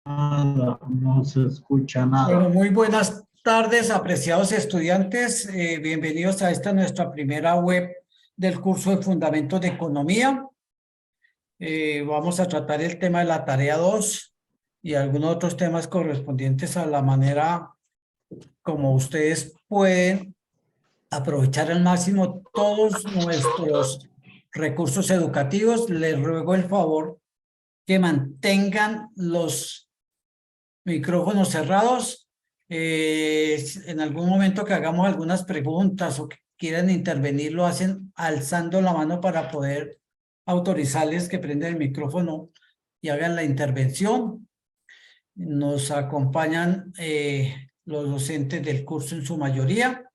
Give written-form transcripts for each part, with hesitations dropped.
No se escucha Bueno, nada. muy buenas tardes, apreciados estudiantes. Bienvenidos a esta nuestra primera web del curso de Fundamentos de Economía. Vamos a tratar el tema de la tarea 2 y algunos otros temas correspondientes a la manera como ustedes pueden aprovechar al máximo todos nuestros recursos educativos. Les ruego el favor que mantengan los micrófonos cerrados. En algún momento que hagamos algunas preguntas o que quieran intervenir, lo hacen alzando la mano para poder autorizarles que prendan el micrófono y hagan la intervención. Nos acompañan los docentes del curso en su mayoría,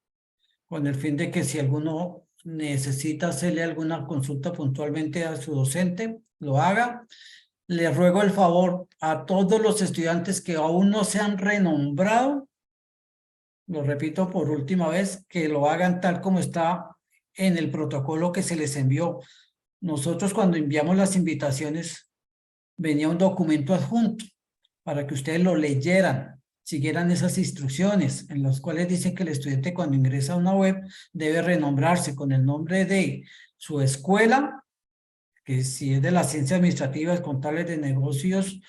con el fin de que si alguno necesita hacerle alguna consulta puntualmente a su docente, lo haga. Les ruego el favor a todos los estudiantes que aún no se han renombrado, lo repito por última vez, que lo hagan tal como está en el protocolo que se les envió. Nosotros cuando enviamos las invitaciones venía un documento adjunto para que ustedes lo leyeran, siguieran esas instrucciones en las cuales dicen que el estudiante cuando ingresa a una web debe renombrarse con el nombre de su escuela, que si es de las ciencias administrativas, contables de negocios,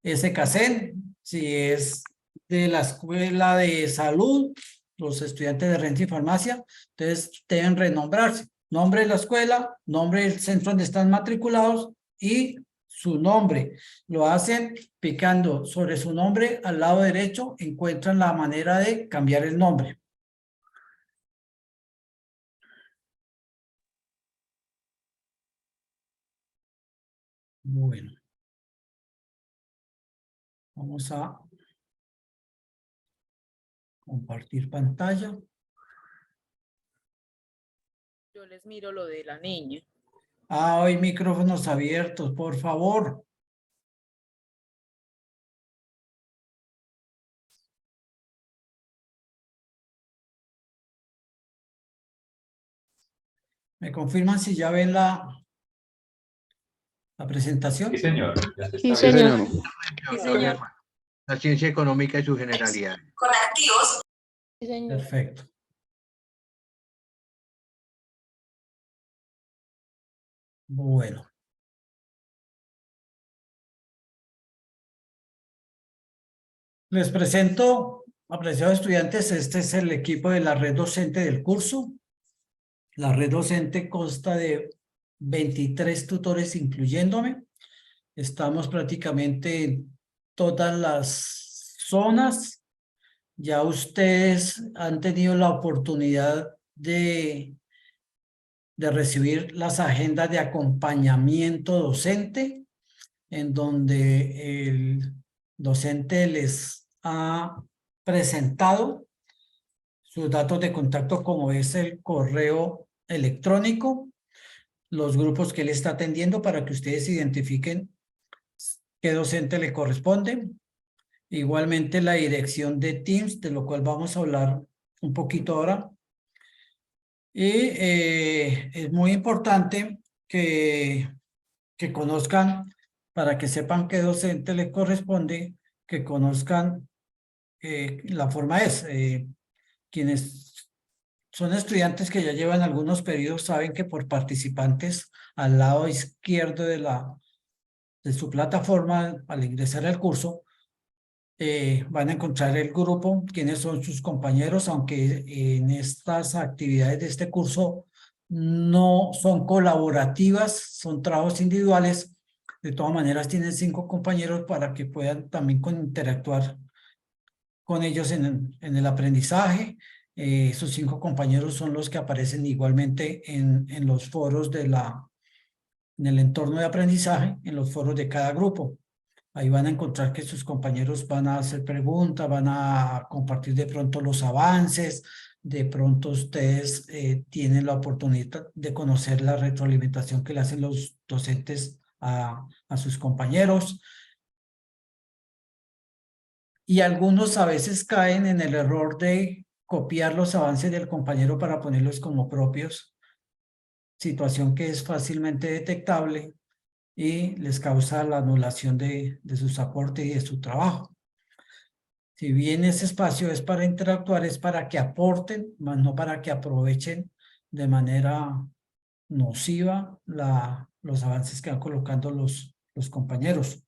SCACEN, si es de la escuela de salud, los estudiantes de renta y farmacia, entonces deben renombrarse. Nombre de la escuela, nombre del centro donde están matriculados y su nombre. Lo hacen picando sobre su nombre, al lado derecho encuentran la manera de cambiar el nombre. Bueno. Vamos a compartir pantalla. Yo les miro lo de la niña. Hay micrófonos abiertos, por favor. ¿Me confirman si ya ven la presentación? Sí, señor. Sí, señor. Sí, señor. La ciencia económica y su generalidad. Con activos. Sí, señor. Perfecto. Bueno. Les presento, apreciados estudiantes, este es el equipo de la red docente del curso. La red docente consta de 23 tutores incluyéndome. Estamos prácticamente en todas las zonas. Ya ustedes han tenido la oportunidad de recibir las agendas de acompañamiento docente, en donde el docente les ha presentado sus datos de contacto, como es el correo electrónico, los grupos que él está atendiendo para que ustedes identifiquen qué docente le corresponde. Igualmente la dirección de Teams, de lo cual vamos a hablar un poquito ahora. Y es muy importante que conozcan, para que sepan qué docente les corresponde, que conozcan la forma es. Quienes son estudiantes que ya llevan algunos periodos saben que por participantes al lado izquierdo de su plataforma, al ingresar al curso, van a encontrar el grupo, quiénes son sus compañeros, aunque en estas actividades de este curso no son colaborativas, son trabajos individuales. De todas maneras tienen 5 compañeros para que puedan también interactuar con ellos en el aprendizaje. Esos 5 compañeros son los que aparecen igualmente en los foros en el entorno de aprendizaje, en los foros de cada grupo. Ahí van a encontrar que sus compañeros van a hacer preguntas, van a compartir de pronto los avances, de pronto ustedes tienen la oportunidad de conocer la retroalimentación que le hacen los docentes a sus compañeros. Y algunos a veces caen en el error de copiar los avances del compañero para ponerlos como propios, situación que es fácilmente detectable y les causa la anulación de sus aportes y de su trabajo. Si bien ese espacio es para interactuar, es para que aporten, más no para que aprovechen de manera nociva los avances que van colocando los compañeros.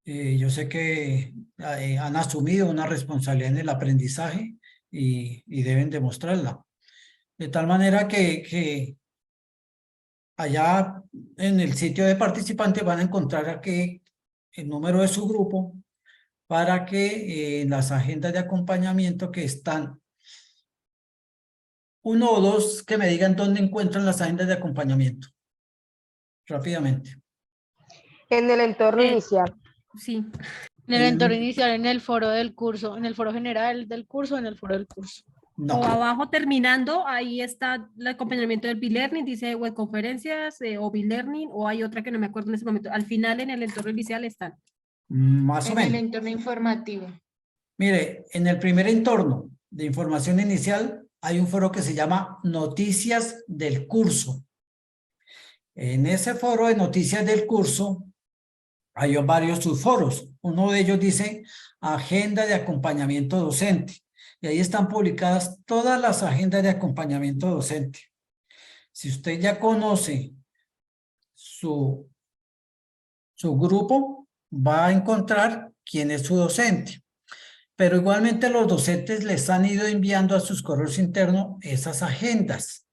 Yo sé que han asumido una responsabilidad en el aprendizaje y deben demostrarla. De tal manera que allá en el sitio de participantes van a encontrar aquí el número de su grupo para que en las agendas de acompañamiento que están, uno o dos que me digan dónde encuentran las agendas de acompañamiento. Rápidamente. En el entorno inicial. Sí, en el entorno inicial, en el foro del curso, en el foro general del curso, en el foro del curso. No. O abajo terminando, ahí está el acompañamiento del B-Learning, dice webconferencias o B-Learning, o hay otra que no me acuerdo en ese momento. Al final, en el entorno inicial están. Más o En el menos. entorno informativo. Mire, en el primer entorno de información inicial hay un foro que se llama Noticias del Curso. En ese foro de Noticias del Curso hay varios subforos. Uno de ellos dice Agenda de Acompañamiento Docente. Y ahí están publicadas todas las agendas de acompañamiento docente. Si usted ya conoce su grupo, va a encontrar quién es su docente. Pero igualmente los docentes les han ido enviando a sus correos internos esas agendas.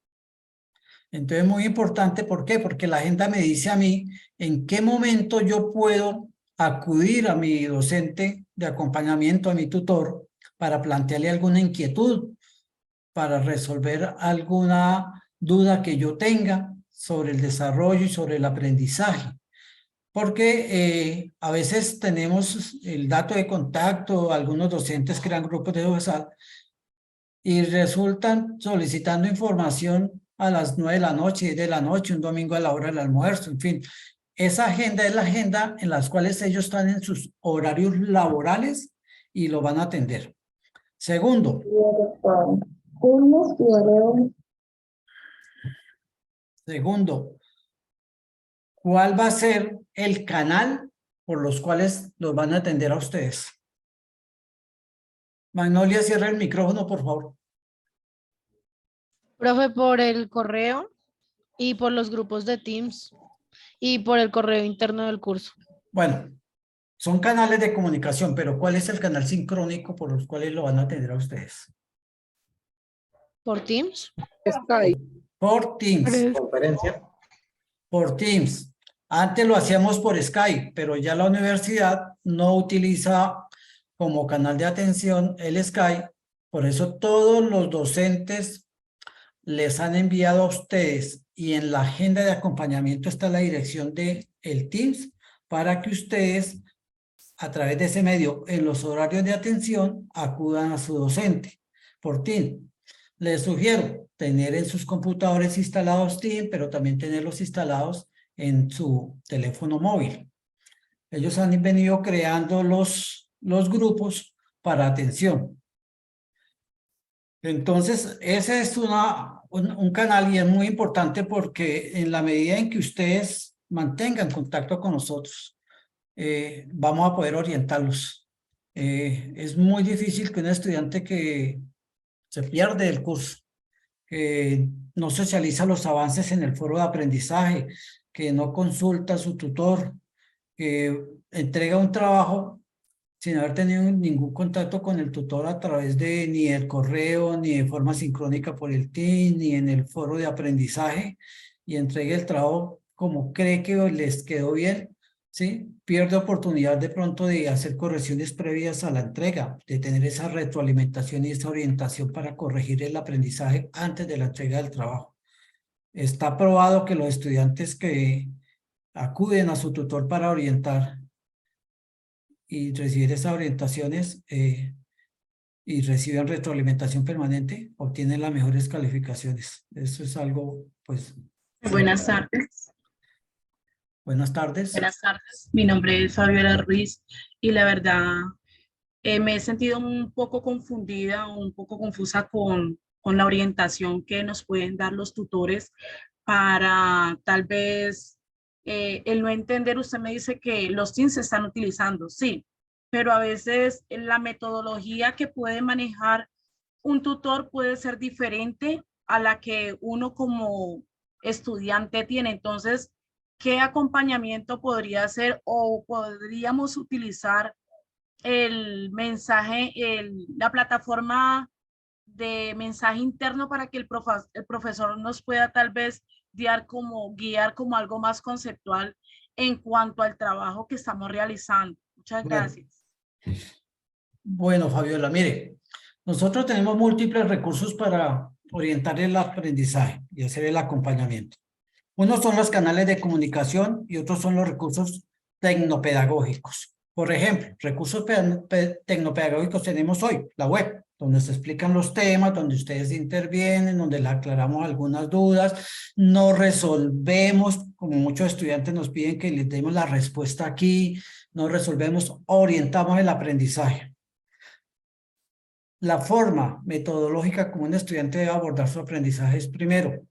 Entonces, muy importante, ¿por qué? Porque la agenda me dice a mí en qué momento yo puedo acudir a mi docente de acompañamiento, a mi tutor, para plantearle alguna inquietud, para resolver alguna duda que yo tenga sobre el desarrollo y sobre el aprendizaje. Porque a veces tenemos el dato de contacto, algunos docentes crean grupos de WhatsApp y resultan solicitando información a las 9 de la noche, 10 de la noche, un domingo a la hora del almuerzo, en fin. Esa agenda es la agenda en las cuales ellos están en sus horarios laborales y lo van a atender. Segundo. Segundo, ¿cuál va a ser el canal por los cuales los van a atender a ustedes? Magnolia, cierra el micrófono, por favor. Profe, por el correo y por los grupos de Teams y por el correo interno del curso. Bueno, son canales de comunicación, pero ¿cuál es el canal sincrónico por los cuales lo van a atender a ustedes? ¿Por Teams? Skype. Por Teams. Conferencia. Por Teams. Antes lo hacíamos por Skype, pero ya la universidad no utiliza como canal de atención el Skype. Por eso todos los docentes les han enviado a ustedes y en la agenda de acompañamiento está la dirección de el Teams para que ustedes a través de ese medio en los horarios de atención acudan a su docente por Teams. Les sugiero tener en sus computadores instalados Teams, pero también tenerlos instalados en su teléfono móvil. Ellos han venido creando los grupos para atención. Entonces, ese es un canal y es muy importante porque en la medida en que ustedes mantengan contacto con nosotros, vamos a poder orientarlos. Es muy difícil que un estudiante que se pierde el curso, que no socializa los avances en el foro de aprendizaje, que no consulta a su tutor, que entrega un trabajo sin haber tenido ningún contacto con el tutor a través de ni el correo, ni de forma sincrónica por el Teams, ni en el foro de aprendizaje, y entregue el trabajo como cree que les quedó bien, ¿sí? Pierde oportunidad de pronto de hacer correcciones previas a la entrega, de tener esa retroalimentación y esa orientación para corregir el aprendizaje antes de la entrega del trabajo. Está probado que los estudiantes que acuden a su tutor para orientar y recibir esas orientaciones y reciben retroalimentación permanente, obtienen las mejores calificaciones. Eso es algo, pues... Buenas tardes. Buenas tardes. Buenas tardes. Mi nombre es Fabiola Ruiz y la verdad me he sentido un poco confundida, un poco confusa con la orientación que nos pueden dar los tutores para tal vez el no entender, usted me dice que los Teams se están utilizando, sí, pero a veces la metodología que puede manejar un tutor puede ser diferente a la que uno como estudiante tiene. Entonces, ¿qué acompañamiento podría hacer o podríamos utilizar el mensaje, la plataforma de mensaje interno para que el profesor nos pueda tal vez guiar como algo más conceptual en cuanto al trabajo que estamos realizando? Muchas gracias. Bueno, Fabiola, mire, nosotros tenemos múltiples recursos para orientar el aprendizaje y hacer el acompañamiento. Unos son los canales de comunicación y otros son los recursos tecnopedagógicos. Por ejemplo, recursos tecnopedagógicos tenemos hoy, la web, donde se explican los temas, donde ustedes intervienen, donde le aclaramos algunas dudas, no resolvemos, como muchos estudiantes nos piden que les demos la respuesta aquí, no resolvemos, orientamos el aprendizaje. La forma metodológica como un estudiante debe abordar su aprendizaje es primero,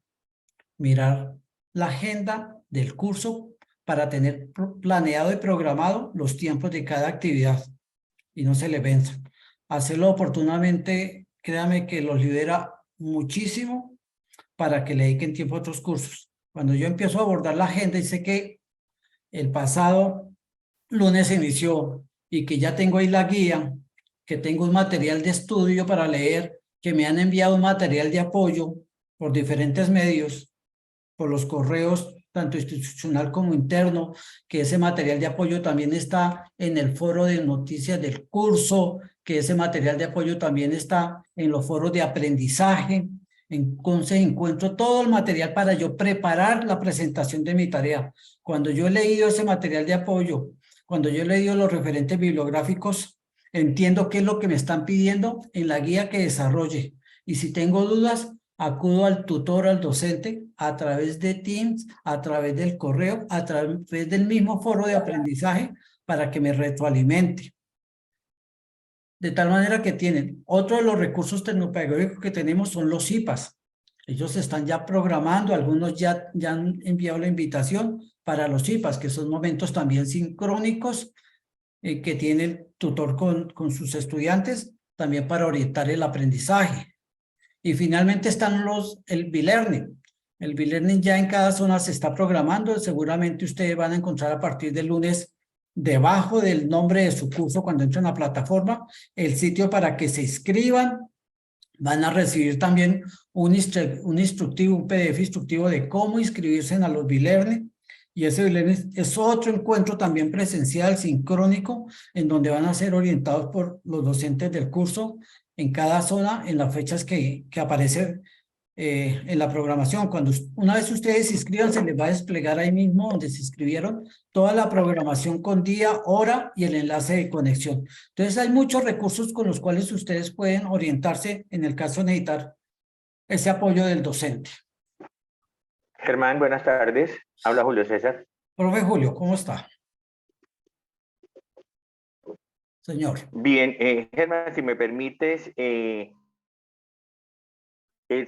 mirar la agenda del curso para tener planeado y programado los tiempos de cada actividad y no se le venza. Hacerlo oportunamente, créame que los libera muchísimo para que le dediquen tiempo a otros cursos. Cuando yo empiezo a abordar la agenda y sé que el pasado lunes se inició y que ya tengo ahí la guía, que tengo un material de estudio para leer, que me han enviado un material de apoyo por diferentes medios, por los correos, tanto institucional como interno, que ese material de apoyo también está en el foro de noticias del curso, que ese material de apoyo también está en los foros de aprendizaje. Entonces encuentro todo el material para yo preparar la presentación de mi tarea. Cuando yo he leído ese material de apoyo, cuando yo he leído los referentes bibliográficos, entiendo qué es lo que me están pidiendo en la guía que desarrolle. Y si tengo dudas, acudo al tutor, al docente, a través de Teams, a través del correo, a través del mismo foro de aprendizaje para que me retroalimente. De tal manera que tienen, otro de los recursos tecnopedagógicos que tenemos son los IPAs. Ellos están ya programando, algunos ya han enviado la invitación para los IPAs, que son momentos también sincrónicos que tiene el tutor con sus estudiantes, también para orientar el aprendizaje. Y finalmente están el B-Learning. El B-Learning ya en cada zona se está programando. Seguramente ustedes van a encontrar a partir del lunes, debajo del nombre de su curso, cuando entren a la plataforma, el sitio para que se inscriban. Van a recibir también un instructivo, un PDF instructivo de cómo inscribirse a los B-Learning. Y ese B-Learning es otro encuentro también presencial, sincrónico, en donde van a ser orientados por los docentes del curso en cada zona, en las fechas que aparecen en la programación. Una vez ustedes se inscriban, se les va a desplegar ahí mismo donde se inscribieron toda la programación con día, hora y el enlace de conexión. Entonces hay muchos recursos con los cuales ustedes pueden orientarse en el caso de necesitar ese apoyo del docente. Germán, buenas tardes. Habla Julio César. Profe Julio, ¿cómo está? Señor. Bien, Germán, si me permites,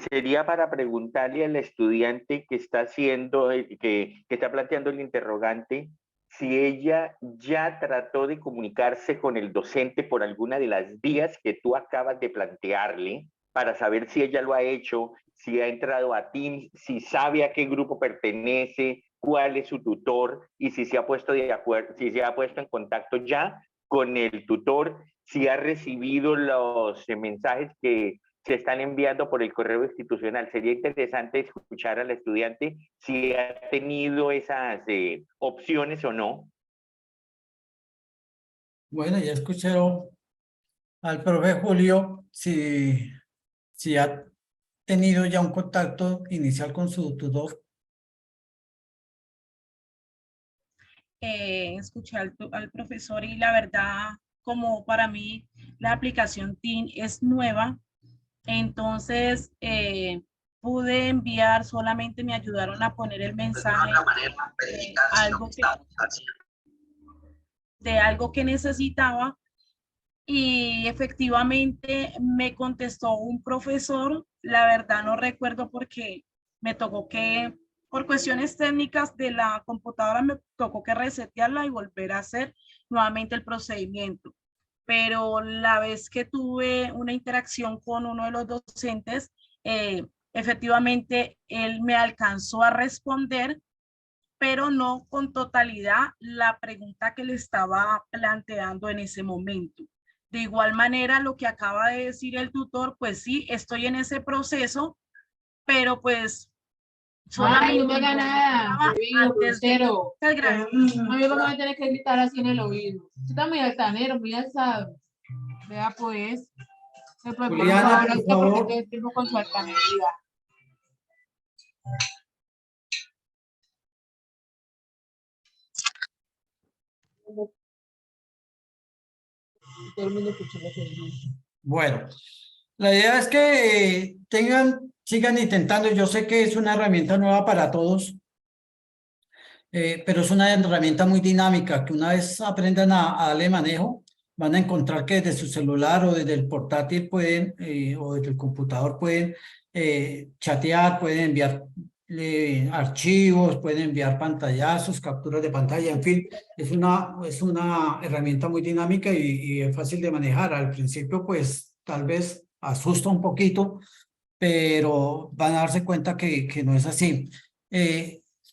sería para preguntarle al estudiante que está haciendo, que está planteando el interrogante, si ella ya trató de comunicarse con el docente por alguna de las vías que tú acabas de plantearle, para saber si ella lo ha hecho, si ha entrado a Teams, si sabe a qué grupo pertenece, cuál es su tutor y si se ha puesto de acuerdo, si se ha puesto en contacto ya con el tutor, si ha recibido los mensajes que se están enviando por el correo institucional. Sería interesante escuchar al estudiante si ha tenido esas opciones o no. Bueno, ya escucharon al profe Julio si ha tenido ya un contacto inicial con su tutor. Escuché al profesor y la verdad, como para mí la aplicación Team es nueva, entonces pude enviar, solamente me ayudaron a poner el mensaje de algo que necesitaba y efectivamente me contestó un profesor. La verdad no recuerdo porque me tocó que Por cuestiones técnicas de la computadora me tocó que resetearla y volver a hacer nuevamente el procedimiento. Pero la vez que tuve una interacción con uno de los docentes, efectivamente él me alcanzó a responder, pero no con totalidad la pregunta que le estaba planteando en ese momento. De igual manera, lo que acaba de decir el tutor, pues sí, estoy en ese proceso, pero pues Ay, no me haga nada. antes de... Muchas gracias. A mí no me tiene que gritar así en el oído. Usted está muy altanero, muy alzado. Vea pues. Juliana, por favor. Porque tiempo con su altanería. Todo el mundo escuchó lo que dijo. Bueno, la idea es que sigan intentando. Yo sé que es una herramienta nueva para todos, pero es una herramienta muy dinámica que una vez aprendan a darle manejo, van a encontrar que desde su celular o desde el portátil pueden, o desde el computador pueden chatear, pueden enviar archivos, pueden enviar pantallazos, capturas de pantalla, en fin, es una herramienta muy dinámica y es fácil de manejar. Al principio, pues, tal vez asusta un poquito, pero van a darse cuenta que no es así.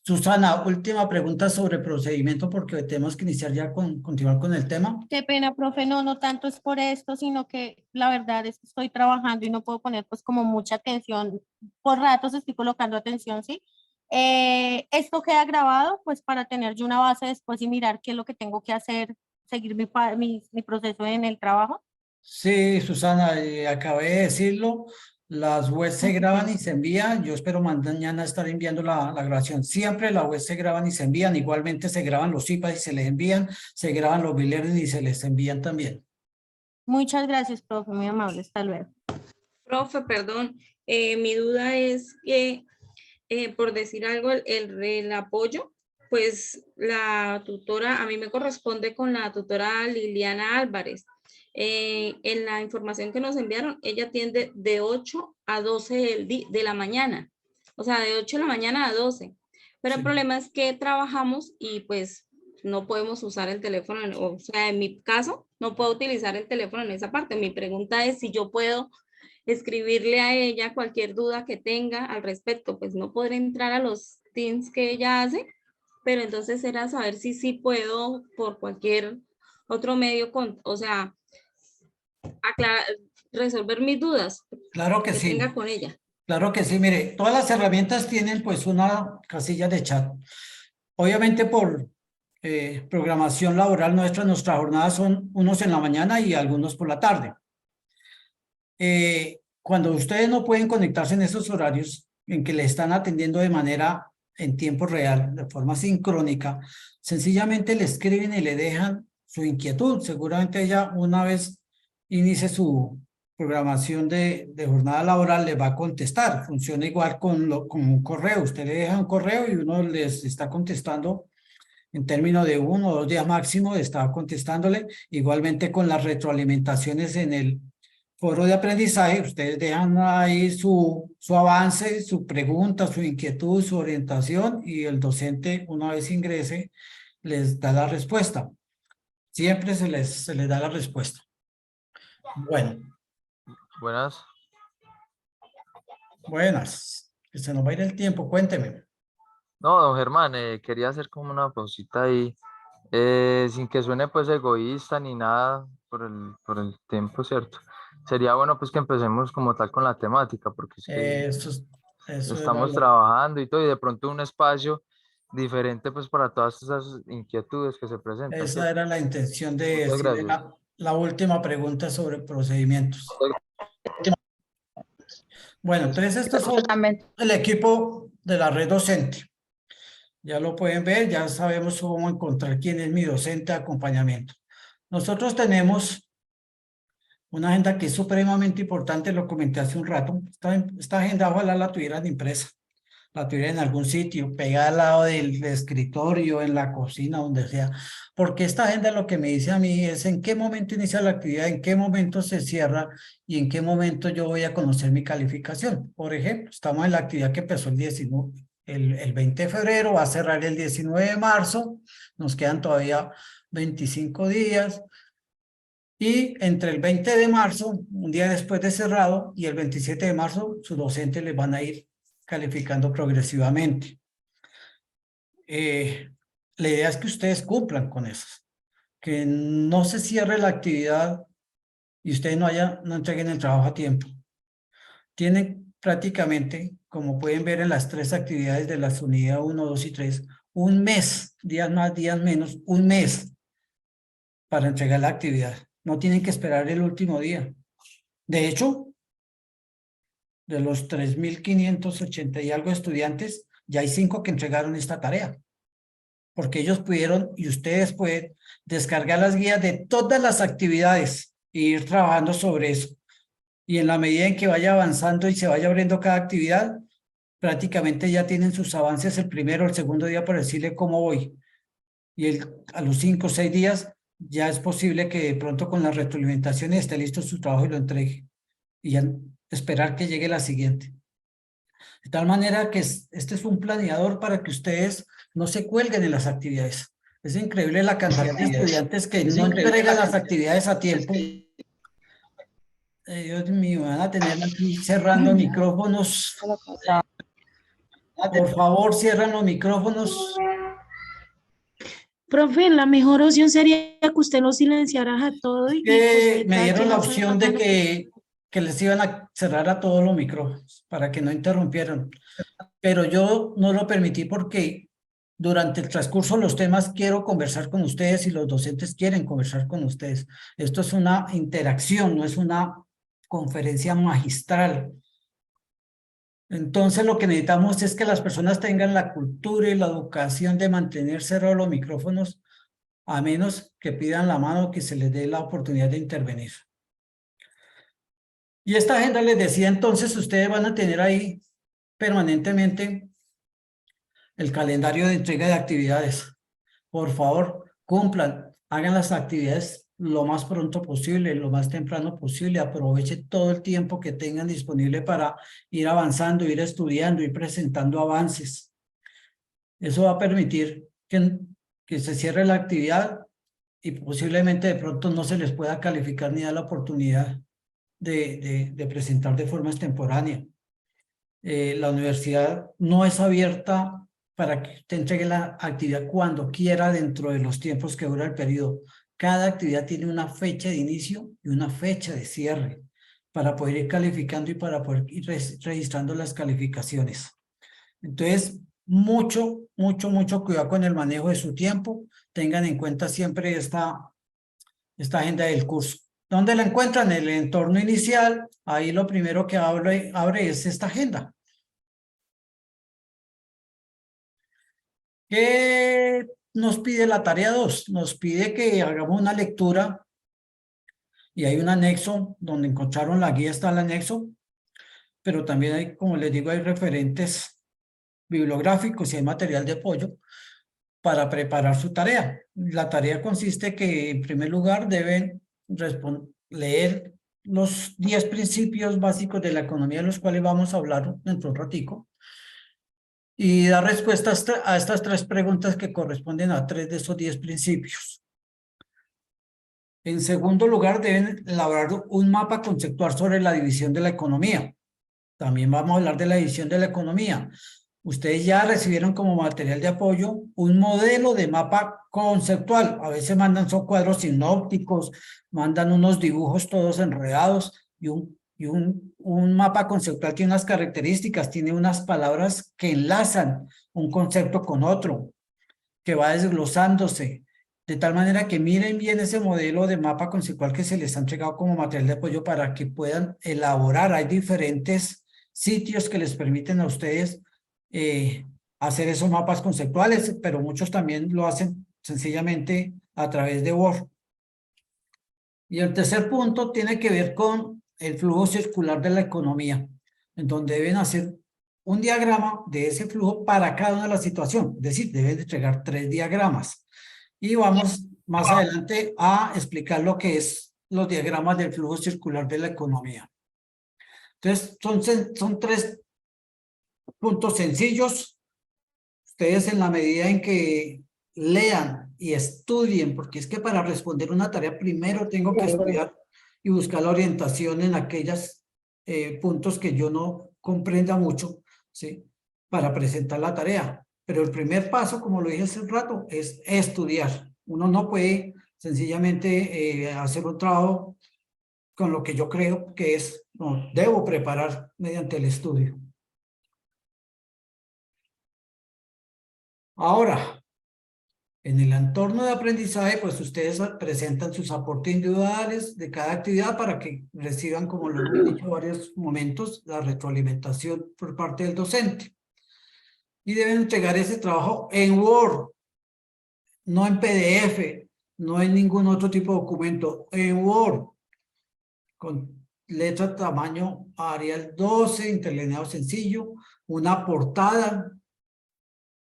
Susana, última pregunta sobre procedimiento porque tenemos que iniciar ya continuar con el tema. Qué pena, profe, no tanto es por esto, sino que la verdad es que estoy trabajando y no puedo poner pues como mucha atención. Por ratos estoy colocando atención, ¿sí? Esto queda grabado pues para tener yo una base después y mirar qué es lo que tengo que hacer, seguir mi proceso en el trabajo. Sí, Susana, acabé de decirlo. Las webs se graban y se envían. Yo espero mañana estar enviando la grabación. Siempre las webs se graban y se envían. Igualmente se graban los IPAs y se les envían. Se graban los bileros y se les envían también. Muchas gracias, profe, muy amable. Hasta luego. Profe, perdón, mi duda es que, por decir algo, el apoyo, pues la tutora, a mí me corresponde con la tutora Liliana Álvarez. En la información que nos enviaron, ella atiende de 8 a 12 de la mañana, o sea, de 8 de la mañana a 12. Pero Sí. el problema es que trabajamos y pues no podemos usar el teléfono, o sea, en mi caso, no puedo utilizar el teléfono en esa parte. Mi pregunta es si yo puedo escribirle a ella cualquier duda que tenga al respecto. Pues no podré entrar a los Teams que ella hace, pero entonces era saber si sí puedo por cualquier otro medio, o sea, resolver mis dudas Claro que sí. tenga con ella. Claro que sí, mire, todas las herramientas tienen pues una casilla de chat. Obviamente por programación laboral nuestras jornadas son unos en la mañana y algunos por la tarde. Cuando ustedes no pueden conectarse en esos horarios en que le están atendiendo de manera en tiempo real, de forma sincrónica, sencillamente le escriben y le dejan su inquietud. Seguramente ella una vez inicie su programación de jornada laboral le va a contestar. Funciona igual con un correo. Usted le deja un correo y uno les está contestando en términos de 1 o 2 días máximo, está contestándole. Igualmente con las retroalimentaciones en el foro de aprendizaje, ustedes dejan ahí su avance, su pregunta, su inquietud, su orientación y el docente una vez ingrese les da la respuesta. Siempre se les da la respuesta. Bueno. Buenas. Buenas. Que se nos va a ir el tiempo, cuénteme. No, don Germán, quería hacer como una pausita ahí, sin que suene pues egoísta ni nada por el tiempo, ¿cierto? Sería bueno pues que empecemos como tal con la temática, porque es que estamos trabajando y todo, y de pronto un espacio diferente pues para todas esas inquietudes que se presentan. Esa ¿cierto? era la intención de decir la última pregunta sobre procedimientos. Bueno, entonces estos son el equipo de la red docente. Ya lo pueden ver, ya sabemos cómo encontrar quién es mi docente de acompañamiento. Nosotros tenemos una agenda que es supremamente importante, lo comenté hace un rato. Esta agenda ojalá la tuvieran impresa, la tuvieran en algún sitio, pegada al lado del escritorio, en la cocina, donde sea. Porque esta agenda lo que me dice a mí es en qué momento inicia la actividad, en qué momento se cierra y en qué momento yo voy a conocer mi calificación. Por ejemplo, estamos en la actividad que empezó el 19, el 20 de febrero, va a cerrar el 19 de marzo, nos quedan todavía 25 días. Y entre el 20 de marzo, un día después de cerrado, y el 27 de marzo, sus docentes les van a ir calificando progresivamente. La idea es que ustedes cumplan con eso, que no se cierre la actividad y ustedes no entreguen el trabajo a tiempo. Tienen prácticamente, como pueden ver en las 3 actividades de las unidades 1, 2 y 3, un mes, días más, días menos, un mes para entregar la actividad. No tienen que esperar el último día. De hecho, de los 3.580 y algo estudiantes, ya hay 5 que entregaron esta tarea. Porque ellos pudieron, y ustedes pueden, descargar las guías de todas las actividades e ir trabajando sobre eso. Y en la medida en que vaya avanzando y se vaya abriendo cada actividad, prácticamente ya tienen sus avances el primero o el segundo día para decirle cómo voy. Y a los 5 o 6 días ya es posible que de pronto con las retroalimentaciones esté listo su trabajo y lo entregue. Y ya esperar que llegue la siguiente. De tal manera que este es un planeador para que ustedes no se cuelguen en las actividades. Es increíble la cantidad de estudiantes que no entregan las actividades a tiempo. Dios mío, van a tener aquí cerrando micrófonos. Por favor, cierran los micrófonos. Profe, la mejor opción sería que usted lo silenciara a todo. Me dieron la opción de que les iban a cerrar a todos los micrófonos para que no interrumpieran. Pero yo no lo permití porque durante el transcurso de los temas quiero conversar con ustedes y los docentes quieren conversar con ustedes. Esto es una interacción, no es una conferencia magistral. Entonces lo que necesitamos es que las personas tengan la cultura y la educación de mantener cerrados los micrófonos, a menos que pidan la mano, que se les dé la oportunidad de intervenir. Y esta agenda les decía entonces, ustedes van a tener ahí permanentemente el calendario de entrega de actividades. Por favor, cumplan, hagan las actividades lo más pronto posible, lo más temprano posible, aprovechen todo el tiempo que tengan disponible para ir avanzando, ir estudiando, ir presentando avances. Eso va a permitir que se cierre la actividad y posiblemente de pronto no se les pueda calificar ni dar la oportunidad de presentar de forma extemporánea. La universidad no es abierta para que usted entregue la actividad cuando quiera dentro de los tiempos que dura el periodo. Cada actividad tiene una fecha de inicio y una fecha de cierre para poder ir calificando y para poder ir registrando las calificaciones. Entonces, mucho cuidado con el manejo de su tiempo. Tengan en cuenta siempre esta agenda del curso. ¿Dónde la encuentran? En el entorno inicial. Ahí lo primero que abre es esta agenda. ¿Qué nos pide la tarea 2? Nos pide que hagamos una lectura y hay un anexo donde encontraron la guía, está el anexo, pero también hay, como les digo, hay referentes bibliográficos y hay material de apoyo para preparar su tarea. La tarea consiste que en primer lugar deben leer los 10 principios básicos de la economía de los cuales vamos a hablar dentro de un ratico y dar respuestas a estas 3 preguntas que corresponden a 3 de esos 10 principios. En segundo lugar, deben elaborar un mapa conceptual sobre la división de la economía. También vamos a hablar de la división de la economía. Ustedes ya recibieron como material de apoyo un modelo de mapa conceptual. A veces mandan son cuadros sinópticos, mandan unos dibujos todos enredados y un mapa conceptual tiene unas características, tiene unas palabras que enlazan un concepto con otro, que va desglosándose, de tal manera que miren bien ese modelo de mapa conceptual que se les ha entregado como material de apoyo para que puedan elaborar. Hay diferentes sitios que les permiten a ustedes hacer esos mapas conceptuales, pero muchos también lo hacen sencillamente a través de Word. Y el tercer punto tiene que ver con el flujo circular de la economía, en donde deben hacer un diagrama de ese flujo para cada una de las situaciones, es decir, deben entregar 3 diagramas. Y vamos más adelante a explicar lo que es los diagramas del flujo circular de la economía. Entonces, son 3 puntos sencillos. ustedes en la medida en que lean y estudien, porque es que para responder una tarea primero tengo que estudiar y buscar la orientación en aquellos puntos que yo no comprenda mucho, ¿sí? Para presentar la tarea. Pero el primer paso, como lo dije hace un rato, es estudiar. Uno no puede sencillamente hacer un trabajo con lo que yo creo que es, no, debo preparar mediante el estudio. Ahora, en el entorno de aprendizaje, pues ustedes presentan sus aportes individuales de cada actividad para que reciban, como lo hemos dicho en varios momentos, la retroalimentación por parte del docente. Y deben entregar ese trabajo en Word, no en PDF, no en ningún otro tipo de documento, en Word, con letra tamaño Arial 12, interlineado sencillo, una portada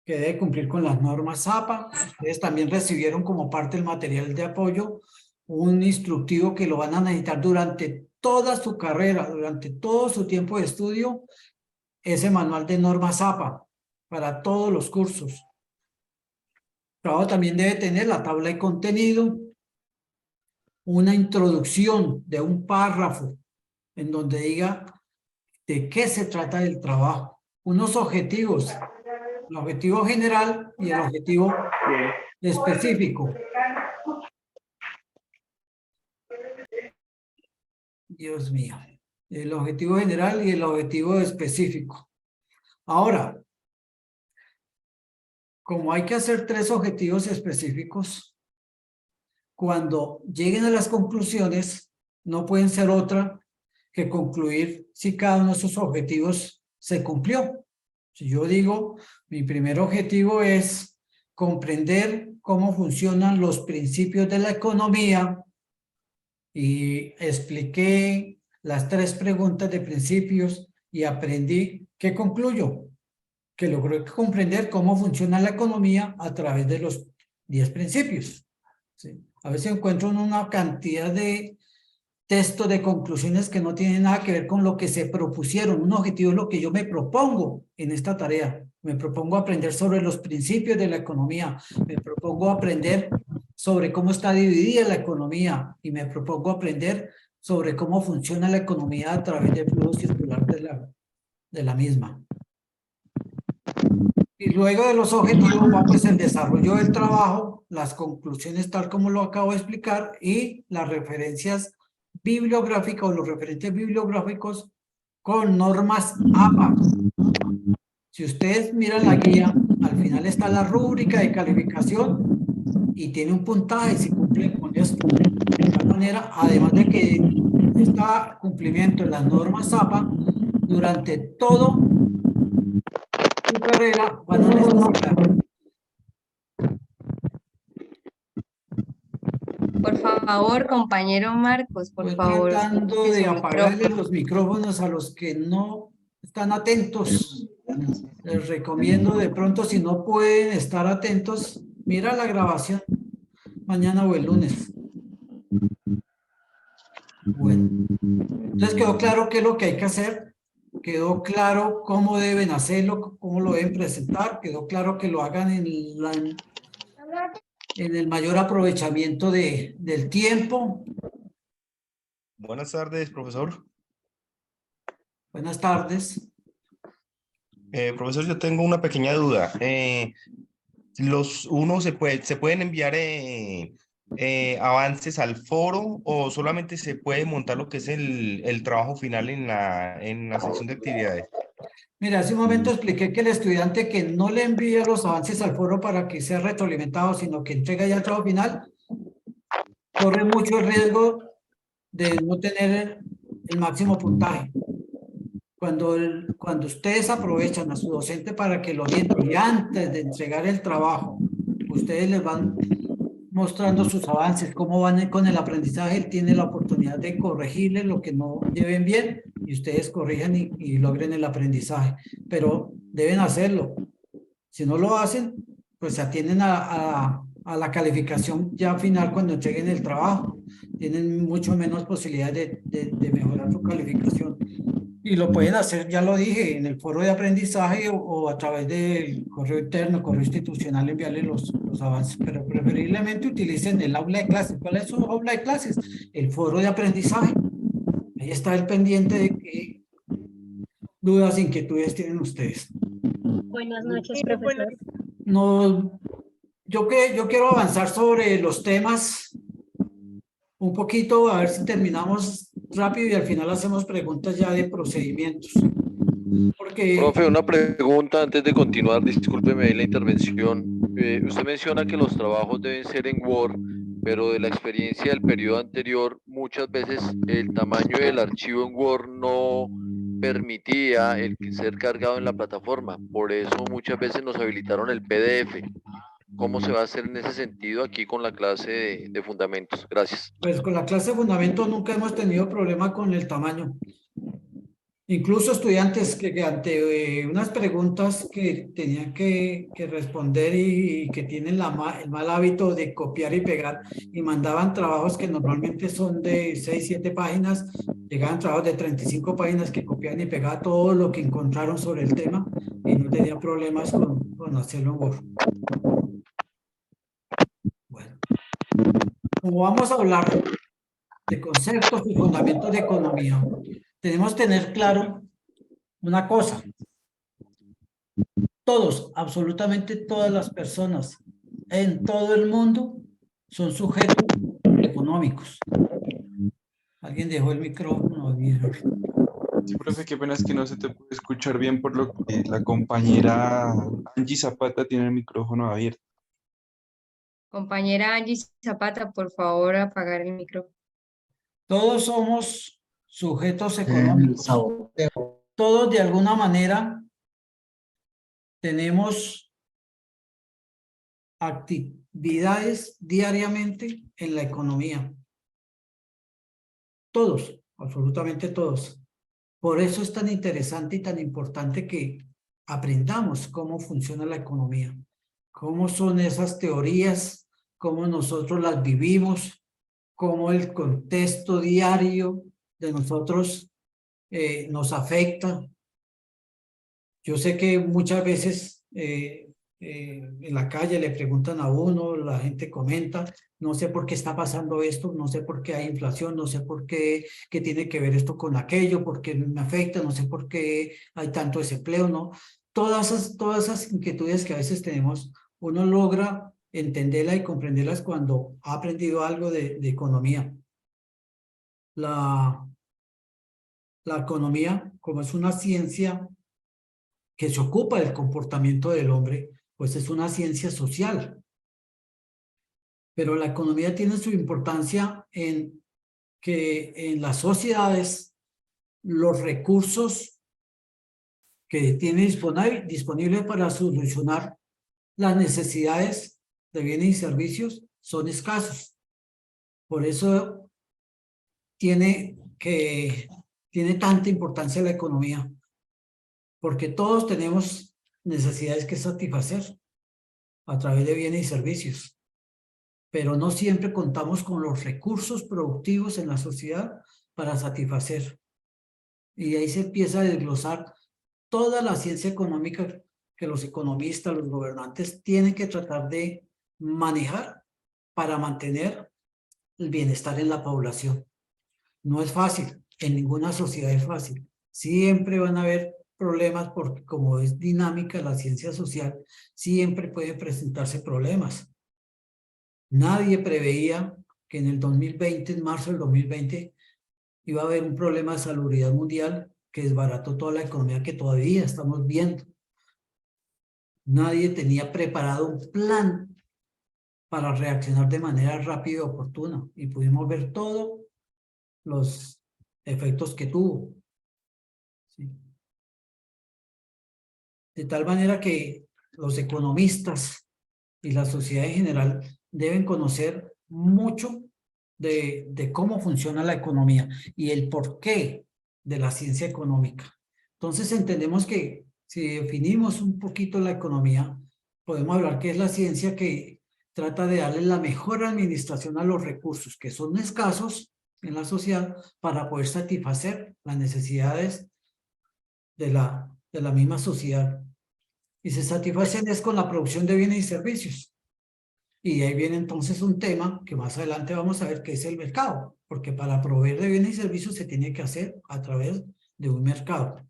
que debe cumplir con las normas APA. Ustedes también recibieron como parte del material de apoyo un instructivo que lo van a necesitar durante toda su carrera, durante todo su tiempo de estudio, ese manual de normas APA para todos los cursos. El trabajo también debe tener la tabla de contenido, una introducción de un párrafo en donde diga de qué se trata el trabajo, unos objetivos, el objetivo general y el objetivo específico. Dios mío, el objetivo general y el objetivo específico. Ahora, como hay que hacer 3 objetivos específicos, cuando lleguen a las conclusiones, no pueden ser otra que concluir si cada uno de esos objetivos se cumplió. Si yo digo, mi primer objetivo es comprender cómo funcionan los principios de la economía y expliqué las 3 preguntas de principios y aprendí, ¿qué concluyo? Que logré comprender cómo funciona la economía a través de los 10 principios. ¿Sí? A veces encuentro una cantidad de textos de conclusiones que no tienen nada que ver con lo que se propusieron. Un objetivo es lo que yo me propongo en esta tarea. Me propongo aprender sobre los principios de la economía. Me propongo aprender sobre cómo está dividida la economía y me propongo aprender sobre cómo funciona la economía a través del flujo circular de la misma. Y luego de los objetivos va pues el desarrollo del trabajo, las conclusiones tal como lo acabo de explicar y las referencias bibliográficas o los referentes bibliográficos con normas APA. Si ustedes miran la guía, al final está la rúbrica de calificación y tiene un puntaje si cumple con esto. De igual manera, además de que está cumplimiento de las normas APA, durante todo su carrera van a necesitar. Por favor, compañero Marcos, por favor. Tratando de apagarle los micrófonos a los que no están atentos. Les recomiendo de pronto, si no pueden estar atentos, mira la grabación mañana o el lunes. Bueno, entonces quedó claro qué es lo que hay que hacer, quedó claro cómo deben hacerlo, cómo lo deben presentar, quedó claro que lo hagan en el mayor aprovechamiento del tiempo. Buenas tardes, profesor. Buenas tardes. Profesor, yo tengo una pequeña duda. ¿Se pueden enviar avances al foro o solamente se puede montar lo que es el trabajo final en la sección de actividades? Mira, hace un momento expliqué que el estudiante que no le envía los avances al foro para que sea retroalimentado, sino que entrega ya el trabajo final, corre mucho el riesgo de no tener el máximo puntaje. Cuando ustedes aprovechan a su docente para que lo oriente y antes de entregar el trabajo, ustedes les van mostrando sus avances, cómo van con el aprendizaje, él tiene la oportunidad de corregirles lo que no lleven bien y ustedes corrijan y logren el aprendizaje, pero deben hacerlo. Si no lo hacen, pues se atienden a la calificación ya final cuando entreguen el trabajo. Tienen mucho menos posibilidad de mejorar su calificación. Y lo pueden hacer, ya lo dije, en el foro de aprendizaje o a través del correo interno, correo institucional, enviarle los avances, pero preferiblemente utilicen el aula de clases. ¿Cuál es su aula de clases? El foro de aprendizaje. Ahí está el pendiente de qué dudas, inquietudes tienen ustedes. Buenas noches, profesor. No, yo quiero avanzar sobre los temas un poquito, a ver si terminamos rápido y al final hacemos preguntas ya de procedimientos. Porque... Profe, una pregunta antes de continuar, discúlpeme la intervención. Usted menciona que los trabajos deben ser en Word, pero de la experiencia del periodo anterior, muchas veces el tamaño del archivo en Word no permitía el ser cargado en la plataforma. Por eso muchas veces nos habilitaron el PDF. ¿Cómo se va a hacer en ese sentido aquí con la clase de fundamentos? Gracias. Pues con la clase de fundamentos nunca hemos tenido problema con el tamaño. Incluso estudiantes que ante unas preguntas que tenían que responder y que tienen el mal hábito de copiar y pegar y mandaban trabajos que normalmente son de 6, 7 páginas, llegaban trabajos de 35 páginas que copiaban y pegaban todo lo que encontraron sobre el tema y no tenían problemas con hacerlo en Word. Bueno, como vamos a hablar de conceptos y fundamentos de economía, tenemos que tener claro una cosa. Todos, absolutamente todas las personas en todo el mundo son sujetos económicos. ¿Alguien dejó el micrófono? Sí, profe, qué pena es que no se te puede escuchar bien por lo que la compañera Angie Zapata tiene el micrófono abierto. Compañera Angie Zapata, por favor, apagar el micrófono. Todos somos sujetos económicos. Todos de alguna manera tenemos actividades diariamente en la economía. Todos, absolutamente todos. Por eso es tan interesante y tan importante que aprendamos cómo funciona la economía, cómo son esas teorías, cómo nosotros las vivimos, cómo el contexto diario de nosotros nos afecta. Yo sé que muchas veces en la calle le preguntan a uno, la gente comenta, no sé por qué está pasando esto, no sé por qué hay inflación, no sé por qué tiene que ver esto con aquello, por qué me afecta, no sé por qué hay tanto desempleo, ¿no? Todas esas inquietudes que a veces tenemos, uno logra entenderlas y comprenderlas cuando ha aprendido algo de economía. La economía, como es una ciencia que se ocupa del comportamiento del hombre, pues es una ciencia social. Pero la economía tiene su importancia en que en las sociedades los recursos que tiene disponibles para solucionar las necesidades de bienes y servicios son escasos. Por eso tiene tanta importancia la economía, porque todos tenemos necesidades que satisfacer a través de bienes y servicios, pero no siempre contamos con los recursos productivos en la sociedad para satisfacer. Y ahí se empieza a desglosar toda la ciencia económica que los economistas, los gobernantes tienen que tratar de manejar para mantener el bienestar en la población. No es fácil, en ninguna sociedad es fácil. Siempre van a haber problemas porque como es dinámica la ciencia social, siempre pueden presentarse problemas. Nadie preveía que en el 2020, en marzo del 2020, iba a haber un problema de salubridad mundial que desbarató toda la economía que todavía estamos viendo. Nadie tenía preparado un plan para reaccionar de manera rápida y oportuna y pudimos ver todos los efectos que tuvo. ¿Sí? De tal manera que los economistas y la sociedad en general deben conocer mucho de cómo funciona la economía y el porqué de la ciencia económica. Entonces entendemos que si definimos un poquito la economía, podemos hablar que es la ciencia que trata de darle la mejor administración a los recursos que son escasos en la sociedad para poder satisfacer las necesidades de la misma sociedad. Y se satisfacen es con la producción de bienes y servicios. Y ahí viene entonces un tema que más adelante vamos a ver, que es el mercado, porque para proveer de bienes y servicios se tiene que hacer a través de un mercado.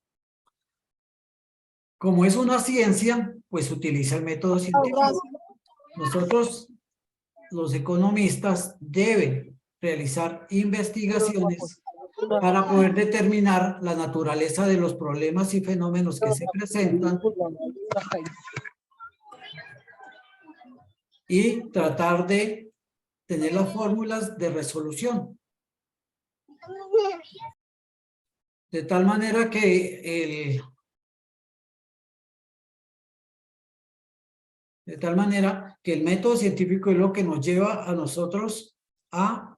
Como es una ciencia, pues utiliza el método científico. Nosotros, los economistas, deben realizar investigaciones para poder determinar la naturaleza de los problemas y fenómenos que se presentan y tratar de tener las fórmulas de resolución. De tal manera que el método científico es lo que nos lleva a nosotros a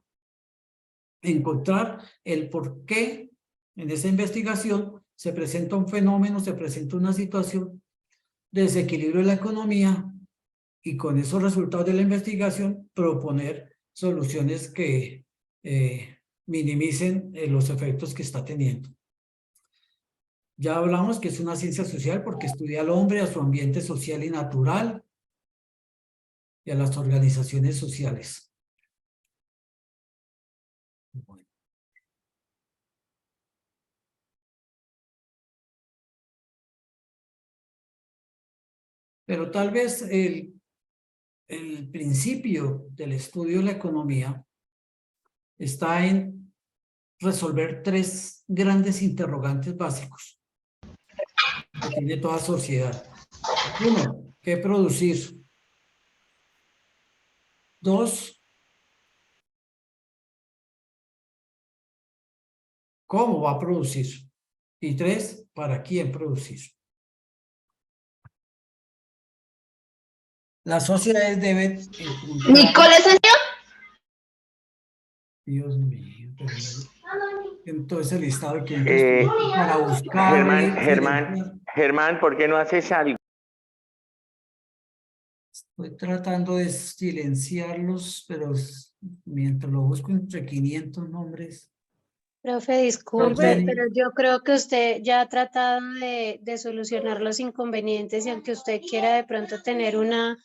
encontrar el por qué en esa investigación se presenta un fenómeno, se presenta una situación de desequilibrio de la economía, y con esos resultados de la investigación proponer soluciones que minimicen los efectos que está teniendo. Ya hablamos que es una ciencia social porque estudia al hombre, a su ambiente social y natural y a las organizaciones sociales. Bueno. Pero tal vez el principio del estudio de la economía está en resolver tres grandes interrogantes básicos que tiene toda sociedad. Uno, ¿qué producir? Dos, ¿cómo va a producir? Y tres, ¿para quién producir? Las sociedades deben encontrar... ¿Nicolás enseñó? Dios mío, pero entonces el listado de quién para buscar... Germán, ¿por qué no haces algo? Estoy tratando de silenciarlos, pero mientras lo busco entre 500 nombres... Profe, disculpe, pero yo creo que usted ya ha tratado de solucionar los inconvenientes y aunque usted quiera de pronto tener una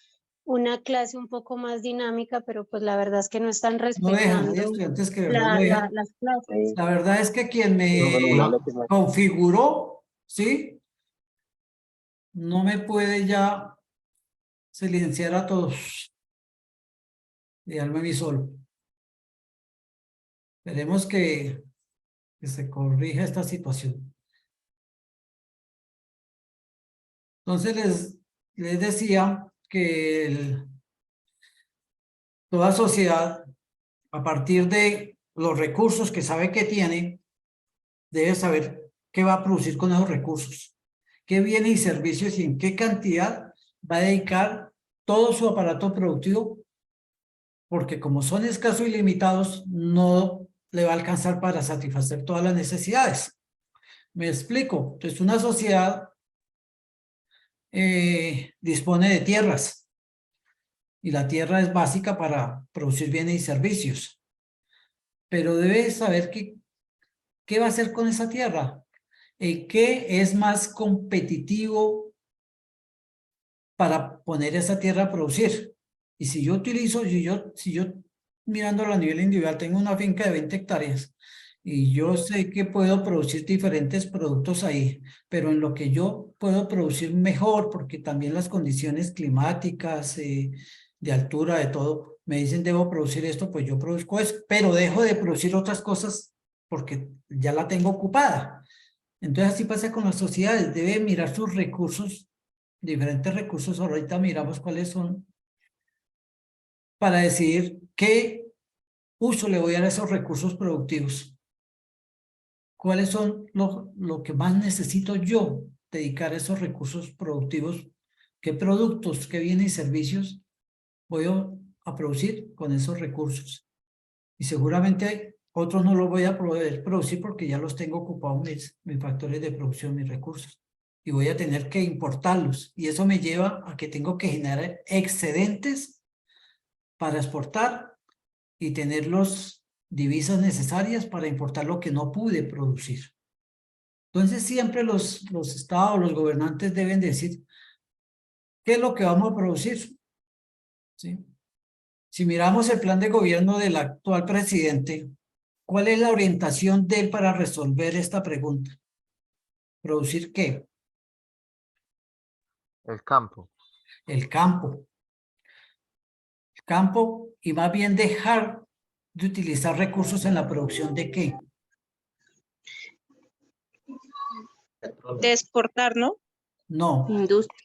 clase un poco más dinámica, pero pues la verdad es que no están respetando estudiantes que no dejan. las clases. La verdad es que quien me configuró, ¿sí? No me puede ya silenciar a todos. Dejarme a mí solo. Esperemos que se corrija esta situación. Entonces les decía que toda sociedad, a partir de los recursos que sabe que tiene, debe saber qué va a producir con esos recursos, qué bienes y servicios y en qué cantidad va a dedicar todo su aparato productivo, porque como son escasos y limitados, no le va a alcanzar para satisfacer todas las necesidades. Me explico. Entonces, una sociedad dispone de tierras y la tierra es básica para producir bienes y servicios, pero debe saber qué va a hacer con esa tierra, qué es más competitivo para poner esa tierra a producir. Y si yo utilizo, si yo mirándolo a nivel individual, tengo una finca de 20 hectáreas y yo sé que puedo producir diferentes productos ahí, pero en lo que yo puedo producir mejor, porque también las condiciones climáticas, de altura, de todo, me dicen debo producir esto, pues yo produzco eso, pero dejo de producir otras cosas porque ya la tengo ocupada. Entonces así pasa con las sociedades, debe mirar sus recursos, diferentes recursos, ahorita miramos cuáles son, para decidir qué uso le voy a dar a esos recursos productivos. ¿Cuáles son lo que más necesito yo dedicar a esos recursos productivos? ¿Qué productos, qué bienes y servicios voy a producir con esos recursos? Y seguramente otros no los voy a poder producir porque ya los tengo ocupados mis factores de producción, mis recursos. Y voy a tener que importarlos. Y eso me lleva a que tengo que generar excedentes para exportar y tener las divisas necesarias para importar lo que no pude producir. Entonces siempre los estados, los gobernantes deben decir qué es lo que vamos a producir. ¿Sí? Si miramos el plan de gobierno del actual presidente, ¿cuál es la orientación de él para resolver esta pregunta? ¿Producir qué? El campo. El campo. El campo y más bien dejar de utilizar recursos en la producción de qué? De exportar, ¿no? No.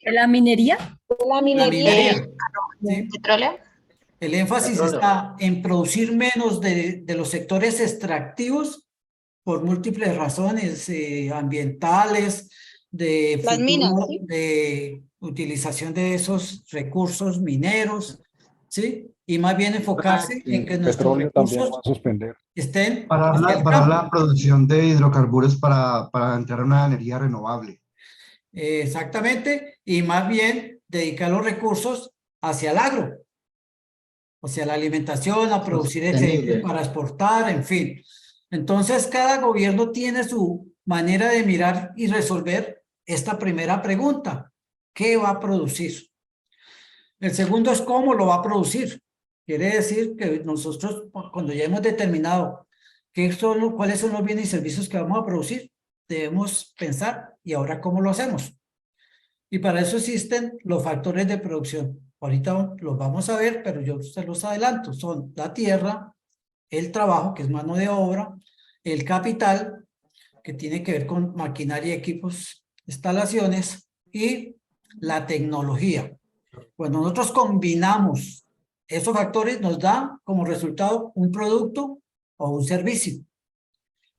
¿La minería? La minería. ¿Sí? ¿Petróleo? El énfasis está en producir menos de los sectores extractivos por múltiples razones ambientales, de Las minas, ¿sí? de utilización de esos recursos mineros, ¿sí? Y más bien enfocarse en que nuestros recursos estén Parar hacia el parar campo. la producción de hidrocarburos para entrar a una energía renovable. Exactamente, y más bien dedicar los recursos hacia el agro, hacia la alimentación, a producir excedentes para exportar, en fin. Entonces, cada gobierno tiene su manera de mirar y resolver esta primera pregunta. ¿Qué va a producir? El segundo es cómo lo va a producir. Quiere decir que nosotros, cuando ya hemos determinado cuáles son los bienes y servicios que vamos a producir, debemos pensar, ¿y ahora cómo lo hacemos? Y para eso existen los factores de producción. Ahorita los vamos a ver, pero yo se los adelanto. Son la tierra, el trabajo, que es mano de obra, el capital, que tiene que ver con maquinaria, equipos, instalaciones, y la tecnología. Cuando nosotros combinamos esos factores, nos da como resultado un producto o un servicio.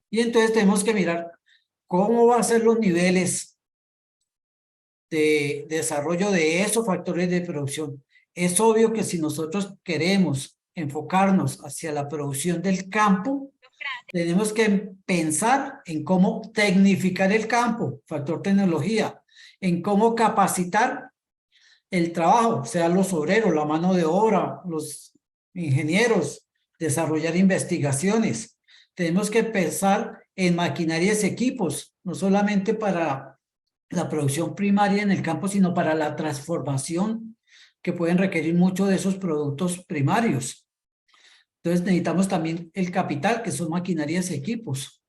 Y entonces tenemos que mirar cómo van a ser los niveles de desarrollo de esos factores de producción. Es obvio que si nosotros queremos enfocarnos hacia la producción del campo, tenemos que pensar en cómo tecnificar el campo, factor tecnología, en cómo capacitar el trabajo, sean los obreros, la mano de obra, los ingenieros, desarrollar investigaciones. Tenemos que pensar en maquinarias y equipos, no solamente para la producción primaria en el campo, sino para la transformación que pueden requerir mucho de esos productos primarios. Entonces necesitamos también el capital, que son maquinarias y equipos.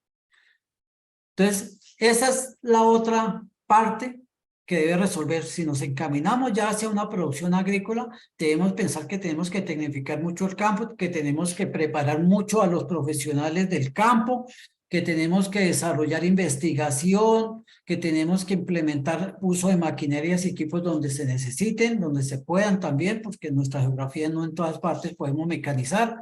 Entonces, esa es la otra parte que debe resolver. Si nos encaminamos ya hacia una producción agrícola, debemos pensar que tenemos que tecnificar mucho el campo, que tenemos que preparar mucho a los profesionales del campo, que tenemos que desarrollar investigación, que tenemos que implementar uso de maquinarias y equipos donde se necesiten, donde se puedan también, porque en nuestra geografía no en todas partes podemos mecanizar,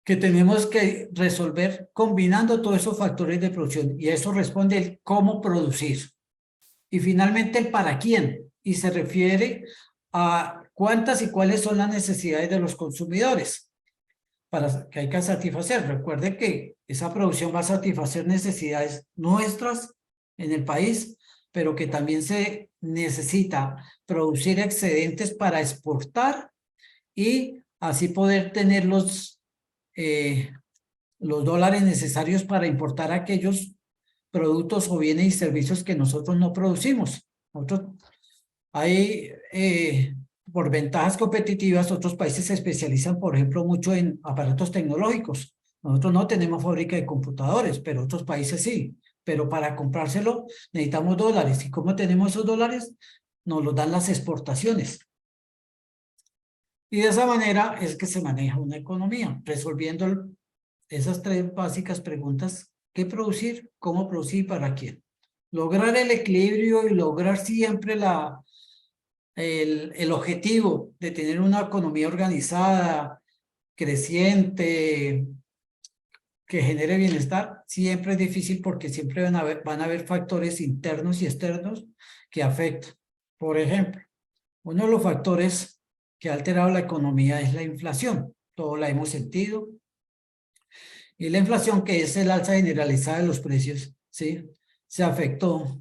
que tenemos que resolver combinando todos esos factores de producción, y eso responde el cómo producir. Y finalmente el para quién, y se refiere a cuántas y cuáles son las necesidades de los consumidores para que hay que satisfacer. Recuerde que esa producción va a satisfacer necesidades nuestras en el país, pero que también se necesita producir excedentes para exportar y así poder tener los dólares necesarios para importar aquellos productos o bienes y servicios que nosotros no producimos. Por ventajas competitivas, otros países se especializan, por ejemplo, mucho en aparatos tecnológicos. Nosotros no tenemos fábrica de computadores, pero otros países sí. Pero para comprárselo necesitamos dólares. ¿Y cómo tenemos esos dólares? Nos los dan las exportaciones. Y de esa manera es que se maneja una economía, resolviendo esas tres básicas preguntas: ¿qué producir? ¿Cómo producir? ¿Y para quién? Lograr el equilibrio y lograr siempre el objetivo de tener una economía organizada, creciente, que genere bienestar, siempre es difícil porque siempre van a haber factores internos y externos que afectan. Por ejemplo, uno de los factores que ha alterado la economía es la inflación. Todos la hemos sentido. Y la inflación, que es el alza generalizada de los precios, ¿sí?, se afectó,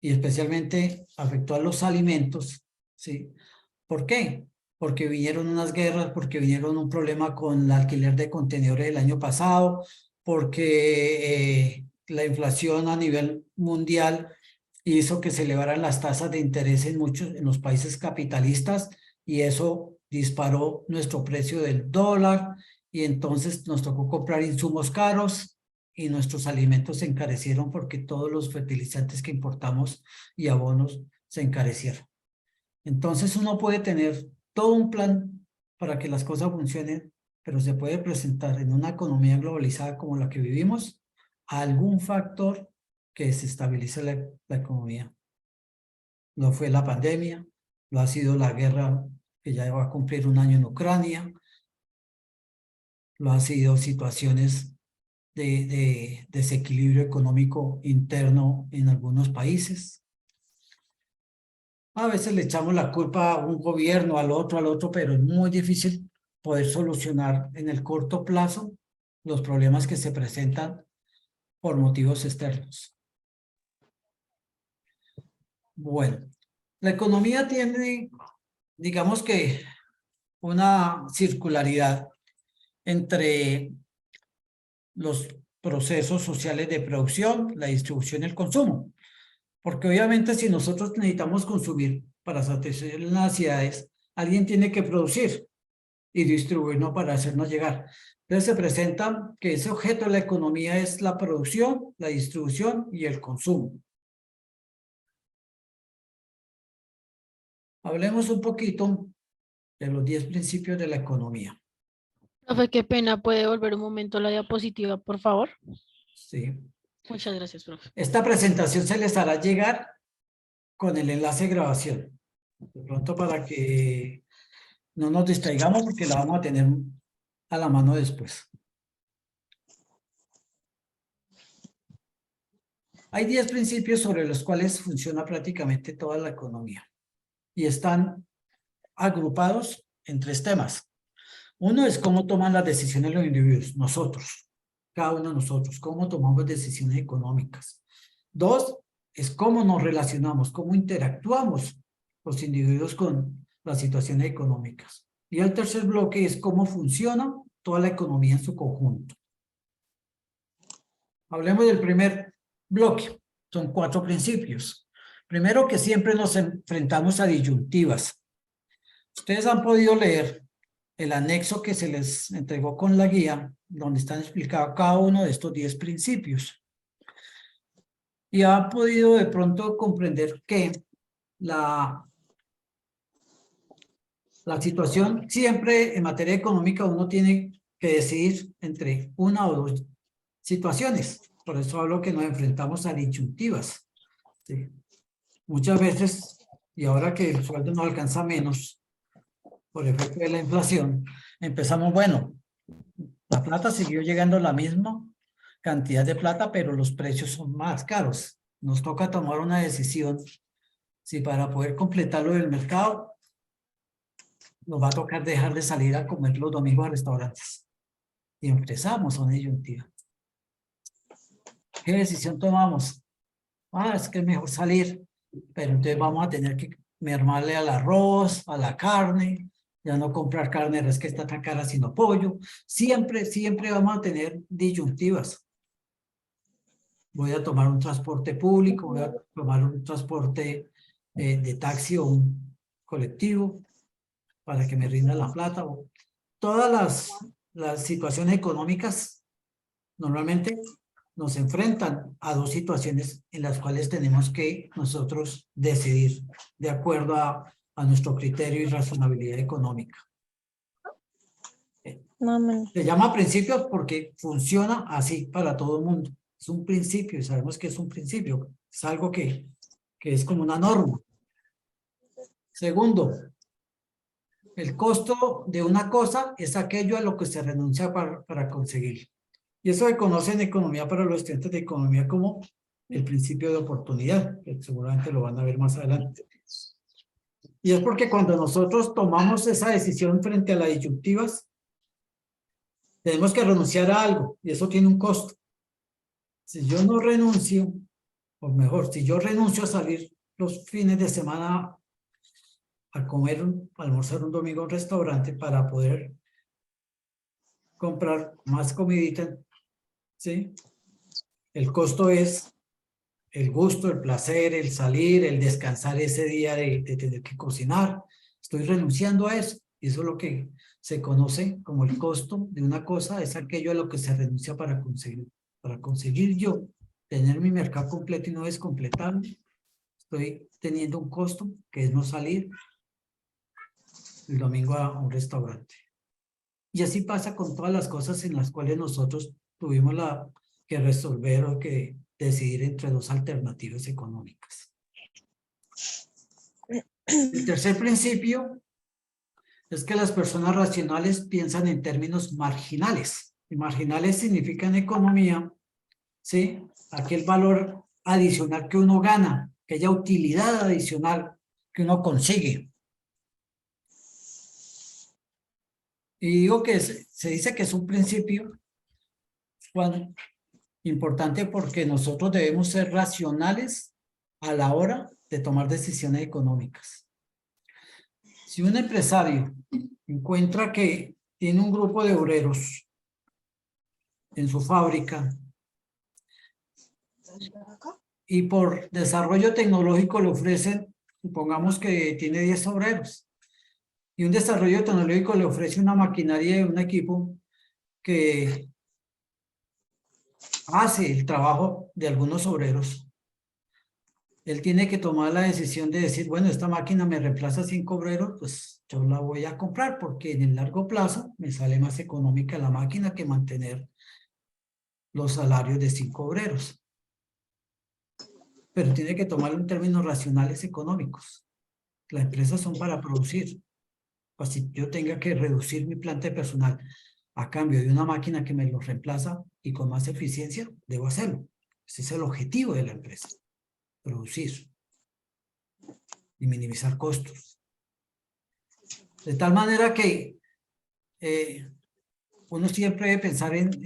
y especialmente afectó a los alimentos, ¿sí? ¿Por qué? Porque vinieron unas guerras, porque vinieron un problema con el alquiler de contenedores el año pasado, porque la inflación a nivel mundial hizo que se elevaran las tasas de interés en los países capitalistas y eso disparó nuestro precio del dólar y entonces nos tocó comprar insumos caros y nuestros alimentos se encarecieron porque todos los fertilizantes que importamos y abonos se encarecieron. Entonces uno puede tener todo un plan para que las cosas funcionen, pero se puede presentar en una economía globalizada como la que vivimos algún factor que desestabilice la economía. No fue la pandemia, lo ha sido la guerra que ya va a cumplir 1 año en Ucrania, lo ha sido situaciones de desequilibrio económico interno en algunos países. A veces le echamos la culpa a un gobierno, al otro, pero es muy difícil poder solucionar en el corto plazo los problemas que se presentan por motivos externos. Bueno, la economía tiene, digamos que, una circularidad entre los procesos sociales de producción, la distribución y el consumo. Porque obviamente si nosotros necesitamos consumir para satisfacer las necesidades, alguien tiene que producir y distribuirnos para hacernos llegar. Entonces se presenta que ese objeto de la economía es la producción, la distribución y el consumo. Hablemos un poquito de los 10 principios de la economía. Profe, qué pena, ¿puede volver un momento la diapositiva, por favor? Sí. Muchas gracias, profe. Esta presentación se les hará llegar con el enlace de grabación. De pronto para que no nos distraigamos porque la vamos a tener a la mano después. Hay 10 principios sobre los cuales funciona prácticamente toda la economía y están agrupados en 3 temas. Uno es cómo toman las decisiones los individuos, nosotros, cada uno de nosotros, cómo tomamos decisiones económicas. 2 es cómo nos relacionamos, cómo interactuamos los individuos con las situaciones económicas. Y el tercer bloque es cómo funciona toda la economía en su conjunto. Hablemos del primer bloque. Son 4 principios. Primero, que siempre nos enfrentamos a disyuntivas. Ustedes han podido leer el anexo que se les entregó con la guía, donde están explicados cada uno de estos 10 principios. Y han podido de pronto comprender que la situación siempre en materia económica uno tiene que decidir entre 1 o 2 situaciones. Por eso hablo que nos enfrentamos a disyuntivas. ¿Sí? Muchas veces, y ahora que el sueldo no alcanza menos por efecto de la inflación, empezamos, bueno, la plata siguió llegando a la misma cantidad de plata, pero los precios son más caros. Nos toca tomar una decisión si para poder completar lo del mercado nos va a tocar dejar de salir a comer los domingos a restaurantes. Y empezamos a una disyuntiva. ¿Qué decisión tomamos? Es que es mejor salir, pero entonces vamos a tener que mermarle al arroz, a la carne, ya no comprar carne de res que está tan cara, sino pollo. Siempre vamos a tener disyuntivas. Voy a tomar un transporte público, voy a tomar un transporte de taxi o un colectivo para que me rinda la plata. Todas las situaciones económicas normalmente nos enfrentan a 2 situaciones en las cuales tenemos que nosotros decidir de acuerdo a nuestro criterio y razonabilidad económica. Se llama principios porque funciona así para todo el mundo. Es un principio y sabemos que es un principio. Es algo que es como una norma. Segundo, el costo de una cosa es aquello a lo que se renuncia para conseguir. Y eso se conoce en economía para los estudiantes de economía como el principio de oportunidad, que seguramente lo van a ver más adelante. Y es porque cuando nosotros tomamos esa decisión frente a las disyuntivas, tenemos que renunciar a algo y eso tiene un costo. Si yo no renuncio, o mejor, si yo renuncio a salir los fines de semana a comer, a almorzar un domingo en un restaurante para poder comprar más comidita, ¿sí? El costo es el gusto, el placer, el salir, el descansar ese día de tener que cocinar. Estoy renunciando a eso. Y eso es lo que se conoce como el costo de una cosa, es aquello a lo que se renuncia para conseguir yo tener mi mercado completo y no descompletarlo. Estoy teniendo un costo que es no salir el domingo a un restaurante. Y así pasa con todas las cosas en las cuales nosotros tuvimos que resolver o que decidir entre dos alternativas económicas. El tercer principio es que las personas racionales piensan en términos marginales. Y marginales significa en economía, ¿sí?, aquel valor adicional que uno gana, aquella utilidad adicional que uno consigue. Y digo que se dice que es un principio importante porque nosotros debemos ser racionales a la hora de tomar decisiones económicas. Si un empresario encuentra que tiene un grupo de obreros en su fábrica y por desarrollo tecnológico le ofrecen, supongamos que tiene 10 obreros, y un desarrollo tecnológico le ofrece una maquinaria y un equipo que hace el trabajo de algunos obreros, él tiene que tomar la decisión de decir, bueno, esta máquina me reemplaza 5 obreros, pues yo la voy a comprar porque en el largo plazo me sale más económica la máquina que mantener los salarios de 5 obreros. Pero tiene que tomarlo en términos racionales económicos. Las empresas son para producir. Pues si yo tenga que reducir mi planta de personal a cambio de una máquina que me lo reemplaza y con más eficiencia, debo hacerlo. Ese es el objetivo de la empresa. Producir y minimizar costos. De tal manera que uno siempre debe pensar en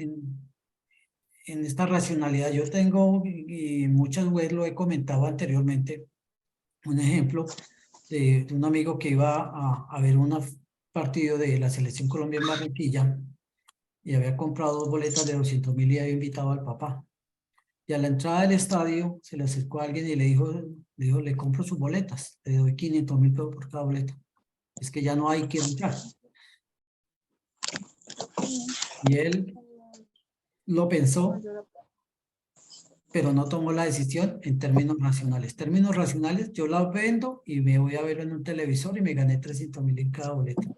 esta racionalidad. Yo tengo, y muchas veces lo he comentado anteriormente, un ejemplo de un amigo que iba a ver un partido de la Selección Colombia en Barranquilla y había comprado 2 boletas de 200.000 y había invitado al papá. Y a la entrada del estadio se le acercó a alguien y le dijo, le compro sus boletas, le doy 500.000 pesos por cada boleta. Es que ya no hay que entrar. Y él lo pensó, pero no tomó la decisión en términos racionales. Términos racionales, yo la vendo y me voy a ver en un televisor y me gané 300.000 en cada boleta.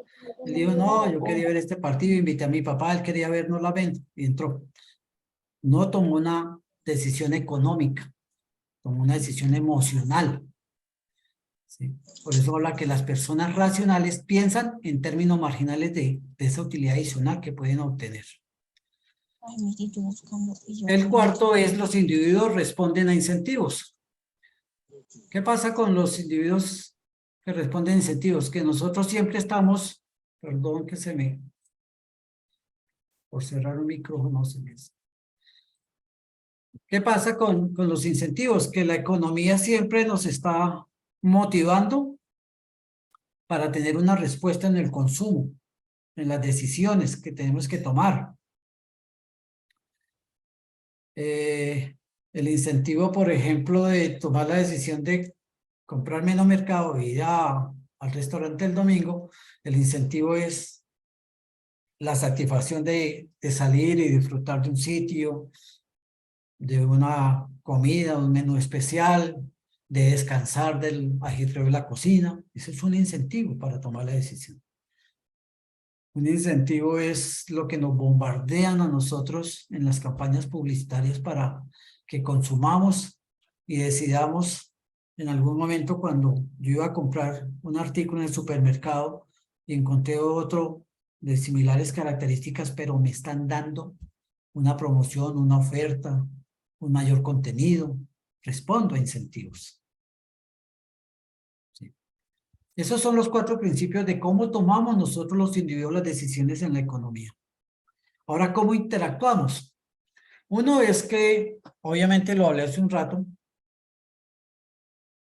Él dijo, no, yo quería ver este partido, invité a mi papá, él quería ver, no la vendo, y entró. No tomó una decisión económica, tomó una decisión emocional. ¿Sí? Por eso habla que las personas racionales piensan en términos marginales de esa utilidad adicional que pueden obtener. El cuarto es los individuos responden a incentivos. ¿Qué pasa con los individuos que responden a incentivos? Que nosotros siempre estamos, perdón que se me, por cerrar un micrófono se me... ¿Qué pasa con los incentivos? Que la economía siempre nos está motivando para tener una respuesta en el consumo, en las decisiones que tenemos que tomar. El incentivo, por ejemplo, de tomar la decisión de comprar menos mercado e ir al restaurante el domingo, el incentivo es la satisfacción de salir y disfrutar de un sitio, de una comida, un menú especial, de descansar del ajetreo de la cocina. Eso es un incentivo para tomar la decisión. Un incentivo es lo que nos bombardean a nosotros en las campañas publicitarias para que consumamos y decidamos en algún momento cuando yo iba a comprar un artículo en el supermercado y encontré otro de similares características, pero me están dando una promoción, una oferta, un mayor contenido, respondo a incentivos. ¿Sí? Esos son los 4 principios de cómo tomamos nosotros los individuos las decisiones en la economía. Ahora, ¿cómo interactuamos? Uno es que, obviamente lo hablé hace un rato,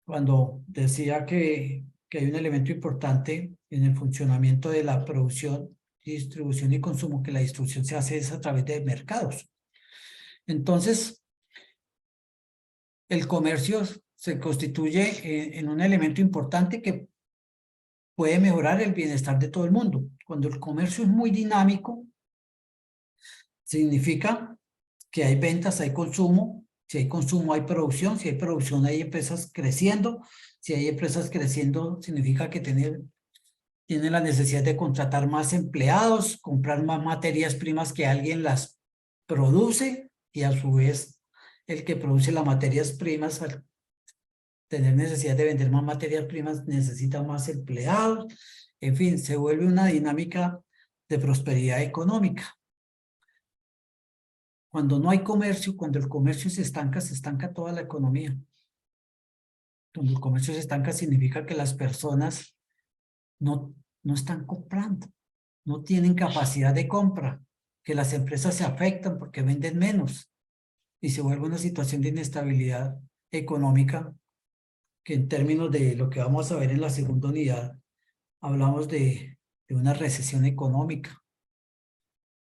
cuando decía que hay un elemento importante en el funcionamiento de la producción, distribución y consumo, que la distribución se hace a través de mercados. Entonces, el comercio se constituye en un elemento importante que puede mejorar el bienestar de todo el mundo. Cuando el comercio es muy dinámico, significa que hay ventas, hay consumo. Si hay consumo, hay producción. Si hay producción, hay empresas creciendo. Si hay empresas creciendo, significa que tiene la necesidad de contratar más empleados, comprar más materias primas que alguien las produce, y a su vez el que produce las materias primas, al tener necesidad de vender más materias primas, necesita más empleados. En fin, se vuelve una dinámica de prosperidad económica. Cuando no hay comercio, cuando el comercio se estanca toda la economía. Cuando el comercio se estanca significa que las personas no están comprando, no tienen capacidad de compra, que las empresas se afectan porque venden menos y se vuelve una situación de inestabilidad económica que, en términos de lo que vamos a ver en la segunda unidad, hablamos de una recesión económica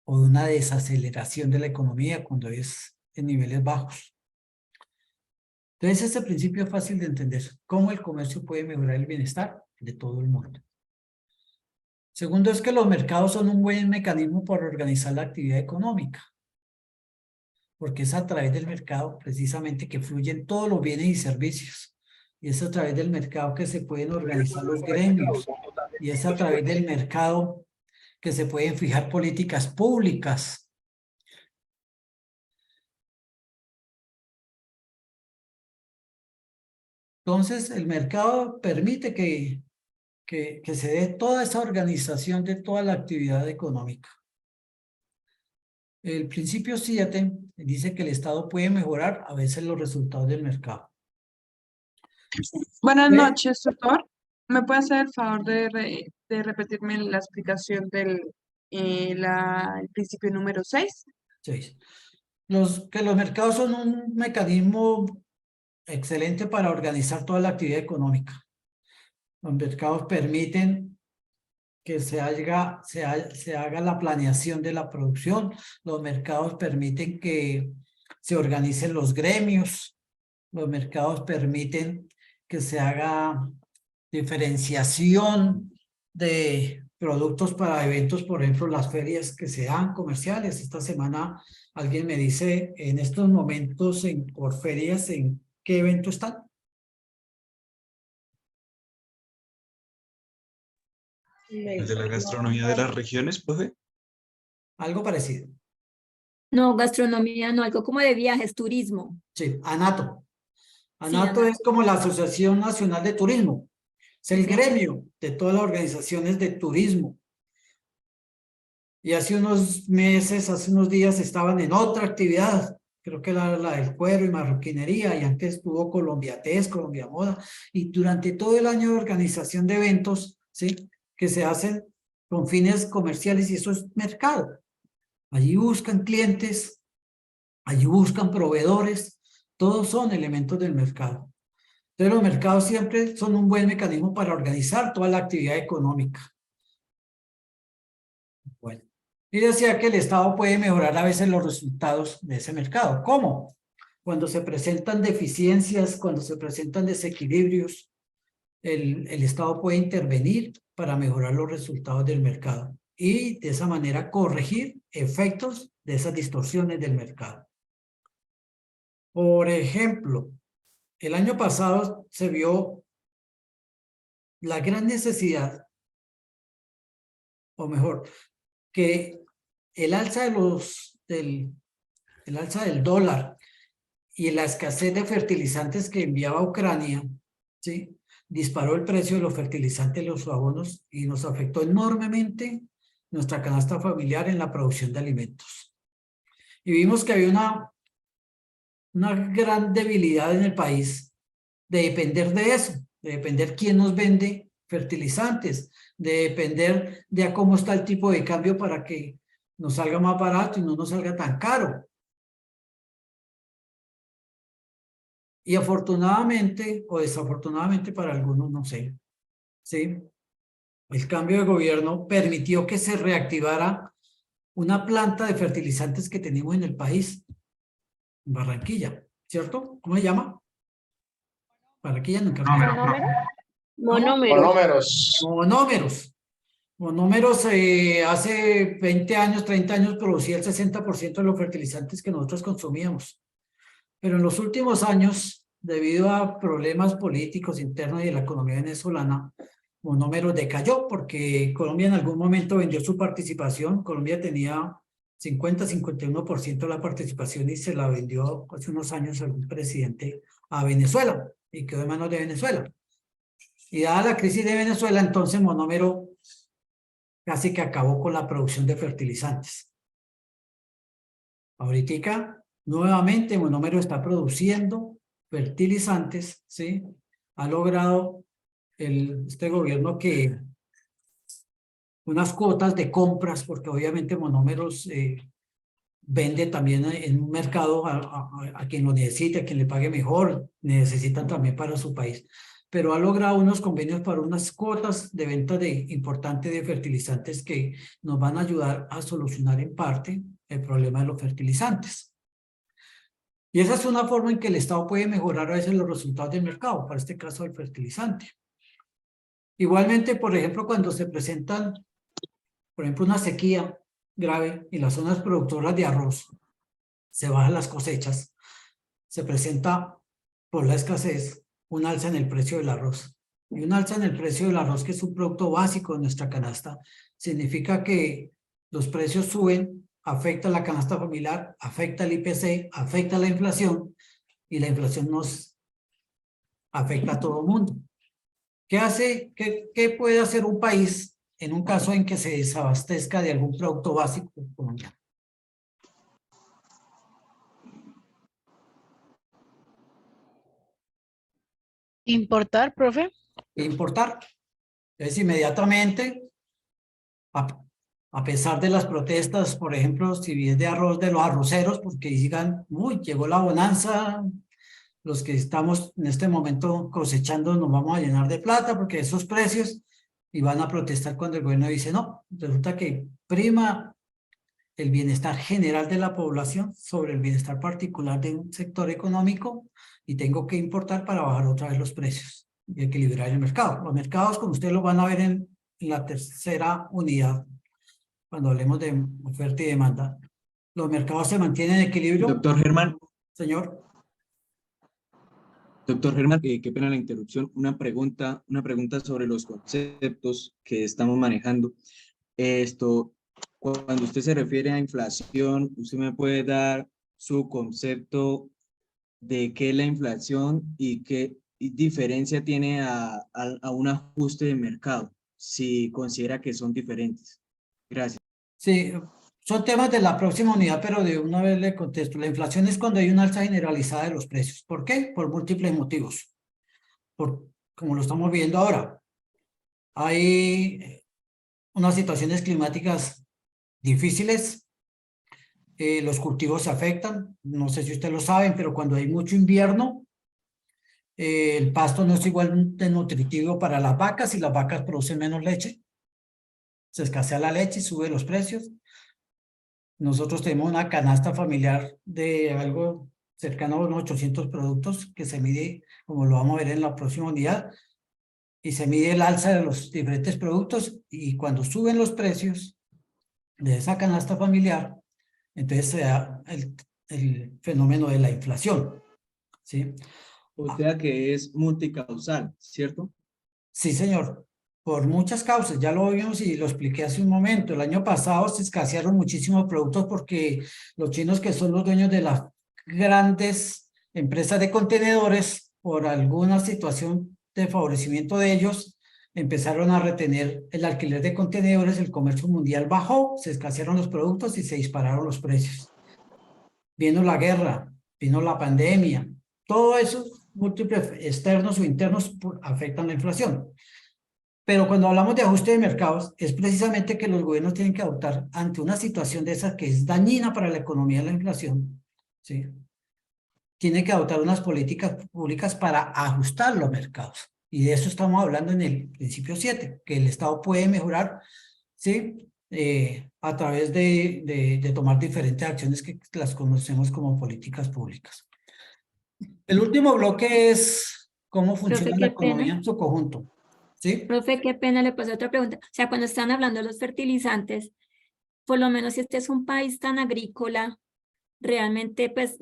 o de una desaceleración de la economía cuando es en niveles bajos. Entonces, este principio es fácil de entender. ¿Cómo el comercio puede mejorar el bienestar de todo el mundo? Segundo es que los mercados son un buen mecanismo para organizar la actividad económica, porque es a través del mercado precisamente que fluyen todos los bienes y servicios, y es a través del mercado que se pueden organizar los gremios, y es a través del mercado que se pueden fijar políticas públicas. Entonces, el mercado permite que se dé toda esa organización de toda la actividad económica. El principio 7 dice que el Estado puede mejorar a veces los resultados del mercado. Buenas noches, tutor. ¿Me puede hacer el favor de repetirme la explicación del el principio número 6? 6. Los mercados son un mecanismo excelente para organizar toda la actividad económica. Los mercados permiten que se haga la planeación de la producción. Los mercados permiten que se organicen los gremios. Los mercados permiten que se haga diferenciación de productos para eventos, por ejemplo, las ferias que se dan comerciales. Esta semana alguien me dice, en estos momentos por ferias, ¿en qué evento están? ¿El de la gastronomía de las regiones, profe? Algo parecido. No, gastronomía, no, algo como de viajes, turismo. Sí, ANATO. Sí, ANATO es como la Asociación Nacional de Turismo. Es el gremio de todas las organizaciones de turismo. Y hace unos meses, hace unos días estaban en otra actividad. Creo que era la del cuero y marroquinería, y antes estuvo Colombiates, Colombia Moda. Y durante todo el año de organización de eventos, ¿sí?, que se hacen con fines comerciales, y eso es mercado. Allí buscan clientes, allí buscan proveedores, todos son elementos del mercado. Entonces los mercados siempre son un buen mecanismo para organizar toda la actividad económica. Bueno, y decía que el Estado puede mejorar a veces los resultados de ese mercado. ¿Cómo? Cuando se presentan deficiencias, cuando se presentan desequilibrios, el Estado puede intervenir para mejorar los resultados del mercado y de esa manera corregir efectos de esas distorsiones del mercado. Por ejemplo, el año pasado se vio la gran necesidad, o mejor, que el alza del dólar y la escasez de fertilizantes que enviaba Ucrania, ¿sí?, disparó el precio de los fertilizantes y los abonos y nos afectó enormemente nuestra canasta familiar en la producción de alimentos. Y vimos que había una gran debilidad en el país de depender de eso, de depender quién nos vende fertilizantes, de depender de a cómo está el tipo de cambio para que nos salga más barato y no nos salga tan caro. Y afortunadamente o desafortunadamente para algunos, no sé, ¿sí?, el cambio de gobierno permitió que se reactivara una planta de fertilizantes que tenemos en el país, en Barranquilla, ¿cierto? ¿Cómo se llama? Para aquí ya nunca. Monómeros. Monómeros, hace 20 años, 30 años producía el 60% de los fertilizantes que nosotros consumíamos. Pero en los últimos años, debido a problemas políticos internos y de la economía venezolana, Monómeros decayó porque Colombia en algún momento vendió su participación. Colombia tenía 50-51% de la participación y se la vendió hace unos años algún presidente a Venezuela y quedó en manos de Venezuela. Y dada la crisis de Venezuela, entonces Monómero casi que acabó con la producción de fertilizantes. Ahorita, nuevamente, Monómero está produciendo fertilizantes, ¿sí? Ha logrado este gobierno que unas cuotas de compras, porque obviamente Monómeros vende también en un mercado a quien lo necesite, a quien le pague mejor, necesitan también para su país. Pero ha logrado unos convenios para unas cuotas de venta importantes de fertilizantes que nos van a ayudar a solucionar en parte el problema de los fertilizantes. Y esa es una forma en que el Estado puede mejorar a veces los resultados del mercado, para este caso del fertilizante. Igualmente, por ejemplo, cuando se presentan, por ejemplo, una sequía grave en las zonas productoras de arroz, se bajan las cosechas, se presenta por la escasez un alza en el precio del arroz. Y un alza en el precio del arroz, que es un producto básico de nuestra canasta, significa que los precios suben, afecta la canasta familiar, afecta el IPC, afecta la inflación, y la inflación nos afecta a todo el mundo. ¿Qué puede hacer un país en un caso en que se desabastezca de algún producto básico colombiano? Importar, profe. Importar. Entonces, inmediatamente, a pesar de las protestas, por ejemplo, si es de arroz de los arroceros, porque digan, uy, llegó la bonanza, los que estamos en este momento cosechando nos vamos a llenar de plata porque esos precios, y van a protestar cuando el gobierno dice, no, resulta que prima el bienestar general de la población sobre el bienestar particular de un sector económico y tengo que importar para bajar otra vez los precios y equilibrar el mercado. Los mercados, como ustedes lo van a ver en la tercera unidad, cuando hablemos de oferta y demanda, los mercados se mantienen en equilibrio. Doctor Germán. Señor. Doctor Germán, qué pena la interrupción. Una pregunta sobre los conceptos que estamos manejando. Cuando usted se refiere a inflación, ¿usted me puede dar su concepto de qué es la inflación y qué diferencia tiene a un ajuste de mercado, si considera que son diferentes? Gracias. Sí, son temas de la próxima unidad, pero de una vez le contesto. La inflación es cuando hay una alza generalizada de los precios. ¿Por qué? Por múltiples motivos. Como lo estamos viendo ahora. Hay unas situaciones climáticas difíciles. Los cultivos se afectan. No sé si ustedes lo saben, pero cuando hay mucho invierno, el pasto no es igual de nutritivo para las vacas y las vacas producen menos leche. Se escasea la leche y sube los precios. Nosotros tenemos una canasta familiar de algo cercano a unos 800 productos que se mide, como lo vamos a ver en la próxima unidad, y se mide el alza de los diferentes productos, y cuando suben los precios de esa canasta familiar, entonces se da el fenómeno de la inflación, ¿sí? O sea que es multicausal, ¿cierto? Sí, señor. Por muchas causas, ya lo vimos y lo expliqué hace un momento. El año pasado se escasearon muchísimos productos porque los chinos, que son los dueños de las grandes empresas de contenedores, por alguna situación de favorecimiento de ellos, empezaron a retener el alquiler de contenedores, el comercio mundial bajó, se escasearon los productos y se dispararon los precios. Vino la guerra, vino la pandemia, todo eso, múltiples externos o internos, afectan la inflación. Pero cuando hablamos de ajuste de mercados, es precisamente que los gobiernos tienen que adoptar ante una situación de esa que es dañina para la economía de la inflación, ¿sí? Tienen que adoptar unas políticas públicas para ajustar los mercados. Y de eso estamos hablando en el principio 7, que el Estado puede mejorar, ¿sí? A través de tomar diferentes acciones que las conocemos como políticas públicas. El último bloque es cómo funciona la qué economía pena. en su conjunto. ¿Sí? Profe, qué pena, le pasé otra pregunta. O sea, cuando están hablando de los fertilizantes, por lo menos si este es un país tan agrícola, realmente pues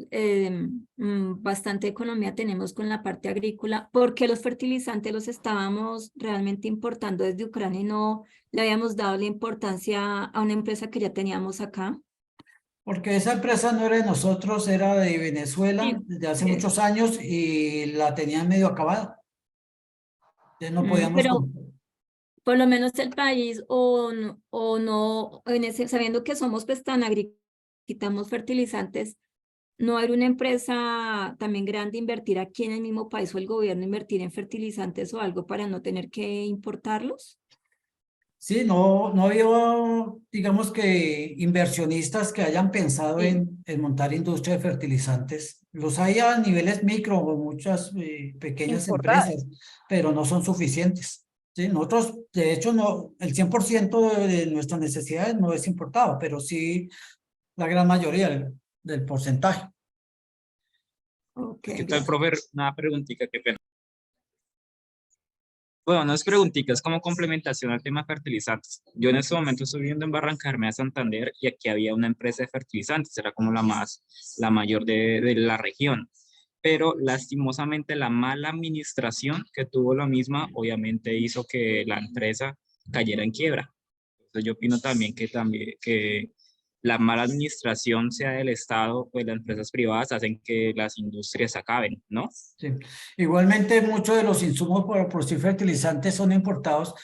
bastante economía tenemos con la parte agrícola, porque los fertilizantes los estábamos realmente importando desde Ucrania y no le habíamos dado la importancia a una empresa que ya teníamos acá. Porque esa empresa no era de nosotros, era de Venezuela Sí, desde hace muchos años y la tenían medio acabada. Entonces no podíamos pero por lo menos el país o no en ese, sabiendo que somos pues tan agrícolas, quitamos fertilizantes, no hay una empresa también grande invertir aquí en el mismo país o el gobierno invertir en fertilizantes o algo para no tener que importarlos. Sí, no había, digamos que inversionistas que hayan pensado en montar industria de fertilizantes. Los hay a niveles micro o muchas pequeñas empresas, pero no son suficientes. Sí, nosotros, de hecho, no, el 100% de nuestras necesidades no es importado, pero sí la gran mayoría del porcentaje. Okay. ¿Qué tal, profe? Una preguntita, qué pena. Bueno, no es preguntita, es como complementación al tema de fertilizantes. Yo en este momento estoy viviendo en Barranca Bermeja, Santander, y aquí había una empresa de fertilizantes, era como la mayor de la región. Pero lastimosamente la mala administración que tuvo la misma, obviamente hizo que la empresa cayera en quiebra. Entonces yo opino también que la mala administración, sea del Estado o de las empresas privadas, hacen que las industrias acaben, ¿no? Sí. Igualmente, muchos de los insumos para producir fertilizantes son importados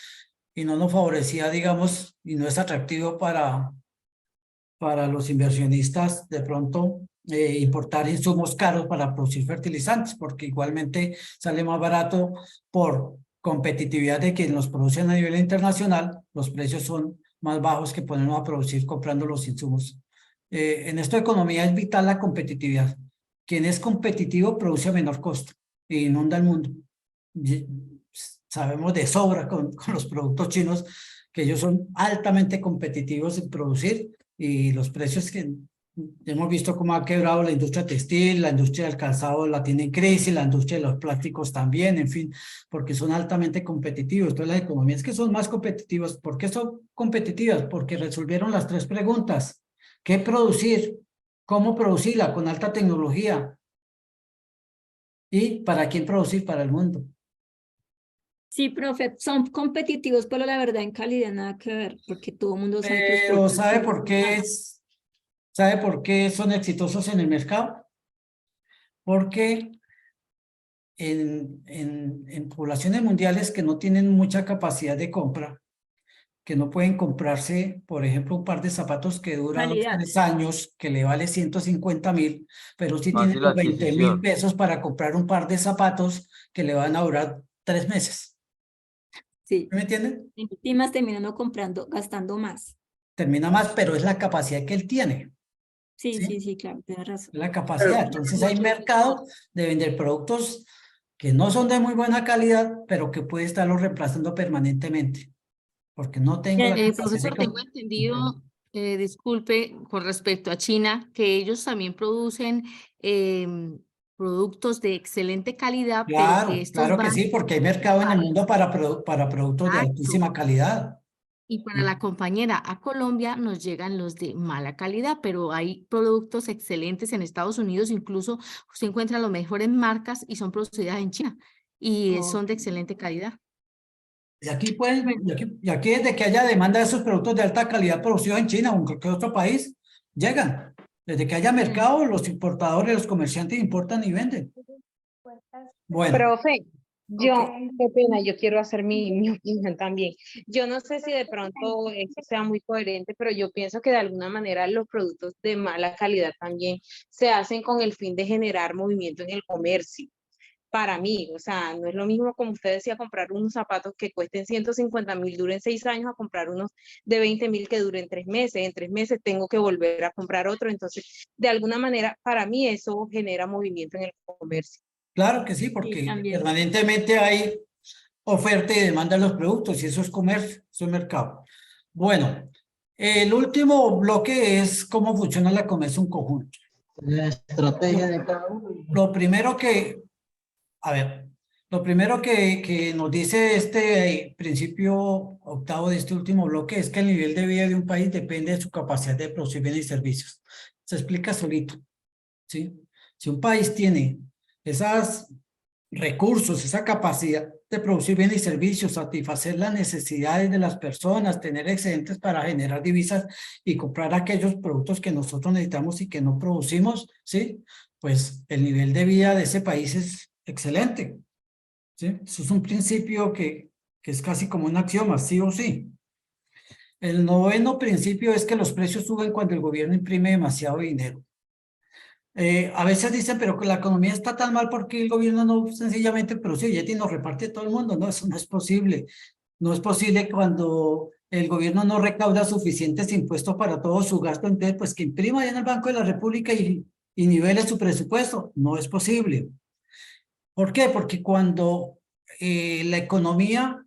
y no nos favorecía, digamos, y no es atractivo para los inversionistas de pronto importar insumos caros para producir fertilizantes, porque igualmente sale más barato por competitividad de quienes los producen a nivel internacional, los precios son más bajos que ponernos a producir comprando los insumos. En esta economía es vital la competitividad. Quien es competitivo produce a menor costo e inunda el mundo. Sabemos de sobra con los productos chinos que ellos son altamente competitivos en producir y los precios que hemos visto cómo ha quebrado la industria textil, la industria del calzado la tiene en crisis, la industria de los plásticos también, en fin, porque son altamente competitivos. Entonces las economías que son más competitivas, ¿por qué son competitivas? Porque resolvieron las 3 preguntas. ¿Qué producir? ¿Cómo producirla? Con alta tecnología. ¿Y para quién producir? Para el mundo. Sí, profe, son competitivos, pero la verdad en calidad nada que ver, porque todo el mundo sabe que los Pero productos ¿sabe son por qué ¿sabe por qué son exitosos en el mercado? Porque en poblaciones mundiales que no tienen mucha capacidad de compra, que no pueden comprarse, por ejemplo, un par de zapatos que dura 2 o 3 años, que le vale 150.000, pero sí Más tienen y la los 20.000 adquisición. pesos para comprar un par de zapatos que le van a durar 3 meses. Sí. ¿Me entienden? En últimas terminan no comprando, gastando más. Termina más, pero es la capacidad que él tiene. Sí, sí, sí, claro, tienes razón. La capacidad. Entonces hay mercado de vender productos que no son de muy buena calidad, pero que puede estarlo reemplazando permanentemente. Porque no tengo la capacidad Profesor, de tengo entendido, disculpe, con respecto a China, que ellos también producen productos de excelente calidad, pero que estos Claro que van sí, porque hay mercado en el mundo para productos de Exacto. altísima calidad. Y para la compañera, a Colombia nos llegan los de mala calidad, pero hay productos excelentes en Estados Unidos, incluso se encuentran las mejores marcas y son producidas en China y son de excelente calidad. Y aquí pueden, y aquí desde que haya demanda de esos productos de alta calidad producidos en China o en cualquier otro país, llegan. Desde que haya mercado, los importadores, los comerciantes importan y venden. Bueno. Profe, qué pena, yo quiero hacer mi opinión también. Yo no sé si de pronto eso sea muy coherente, pero yo pienso que de alguna manera los productos de mala calidad también se hacen con el fin de generar movimiento en el comercio. Para mí, o sea, no es lo mismo como usted decía, comprar unos zapatos que cuesten 150.000, duren 6 años, a comprar unos de 20.000 que duren 3 meses. En 3 meses tengo que volver a comprar otro. Entonces, de alguna manera, para mí eso genera movimiento en el comercio. Claro que sí, porque permanentemente hay oferta y demanda de los productos y eso es comercio, eso es mercado. Bueno, el último bloque es cómo funciona la comercio en conjunto. La estrategia de cada uno. Lo primero que, a ver, Lo primero que nos dice este principio octavo de este último bloque es que el nivel de vida de un país depende de su capacidad de producir bienes y servicios. Se explica solito, ¿sí? Si un país tiene esos recursos, esa capacidad de producir bienes y servicios, satisfacer las necesidades de las personas, tener excedentes para generar divisas y comprar aquellos productos que nosotros necesitamos y que no producimos, ¿sí? Pues el nivel de vida de ese país es excelente. ¿Sí? Eso es un principio que es casi como un axioma, sí o sí. El noveno principio es que los precios suben cuando el gobierno imprime demasiado dinero. A veces dicen, pero que la economía está tan mal porque el gobierno no sencillamente produce billetes y nos reparte a todo el mundo. No, eso no es posible. No es posible cuando el gobierno no recauda suficientes impuestos para todo su gasto, entonces pues que imprima allá en el Banco de la República y nivele su presupuesto. No es posible. ¿Por qué? Porque cuando la economía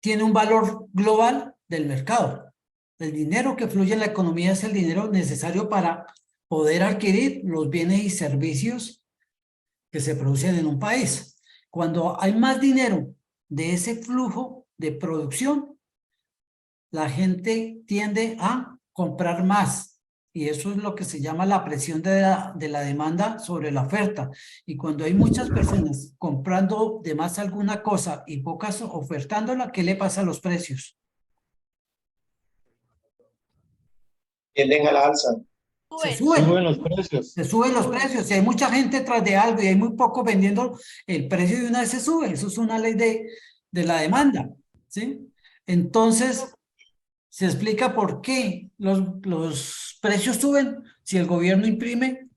tiene un valor global del mercado, el dinero que fluye en la economía es el dinero necesario para poder adquirir los bienes y servicios que se producen en un país. Cuando hay más dinero de ese flujo de producción, la gente tiende a comprar más. Y eso es lo que se llama la presión de la demanda sobre la oferta. Y cuando hay muchas personas comprando de más alguna cosa y pocas ofertándola, ¿qué le pasa a los precios? Tienden a la alza. Se suben. Suben los precios. Se suben los precios. Si hay mucha gente tras de algo y hay muy poco vendiendo, el precio de una vez se sube. Eso es una ley de la demanda, ¿sí? Entonces, se explica por qué los precios suben si el gobierno imprime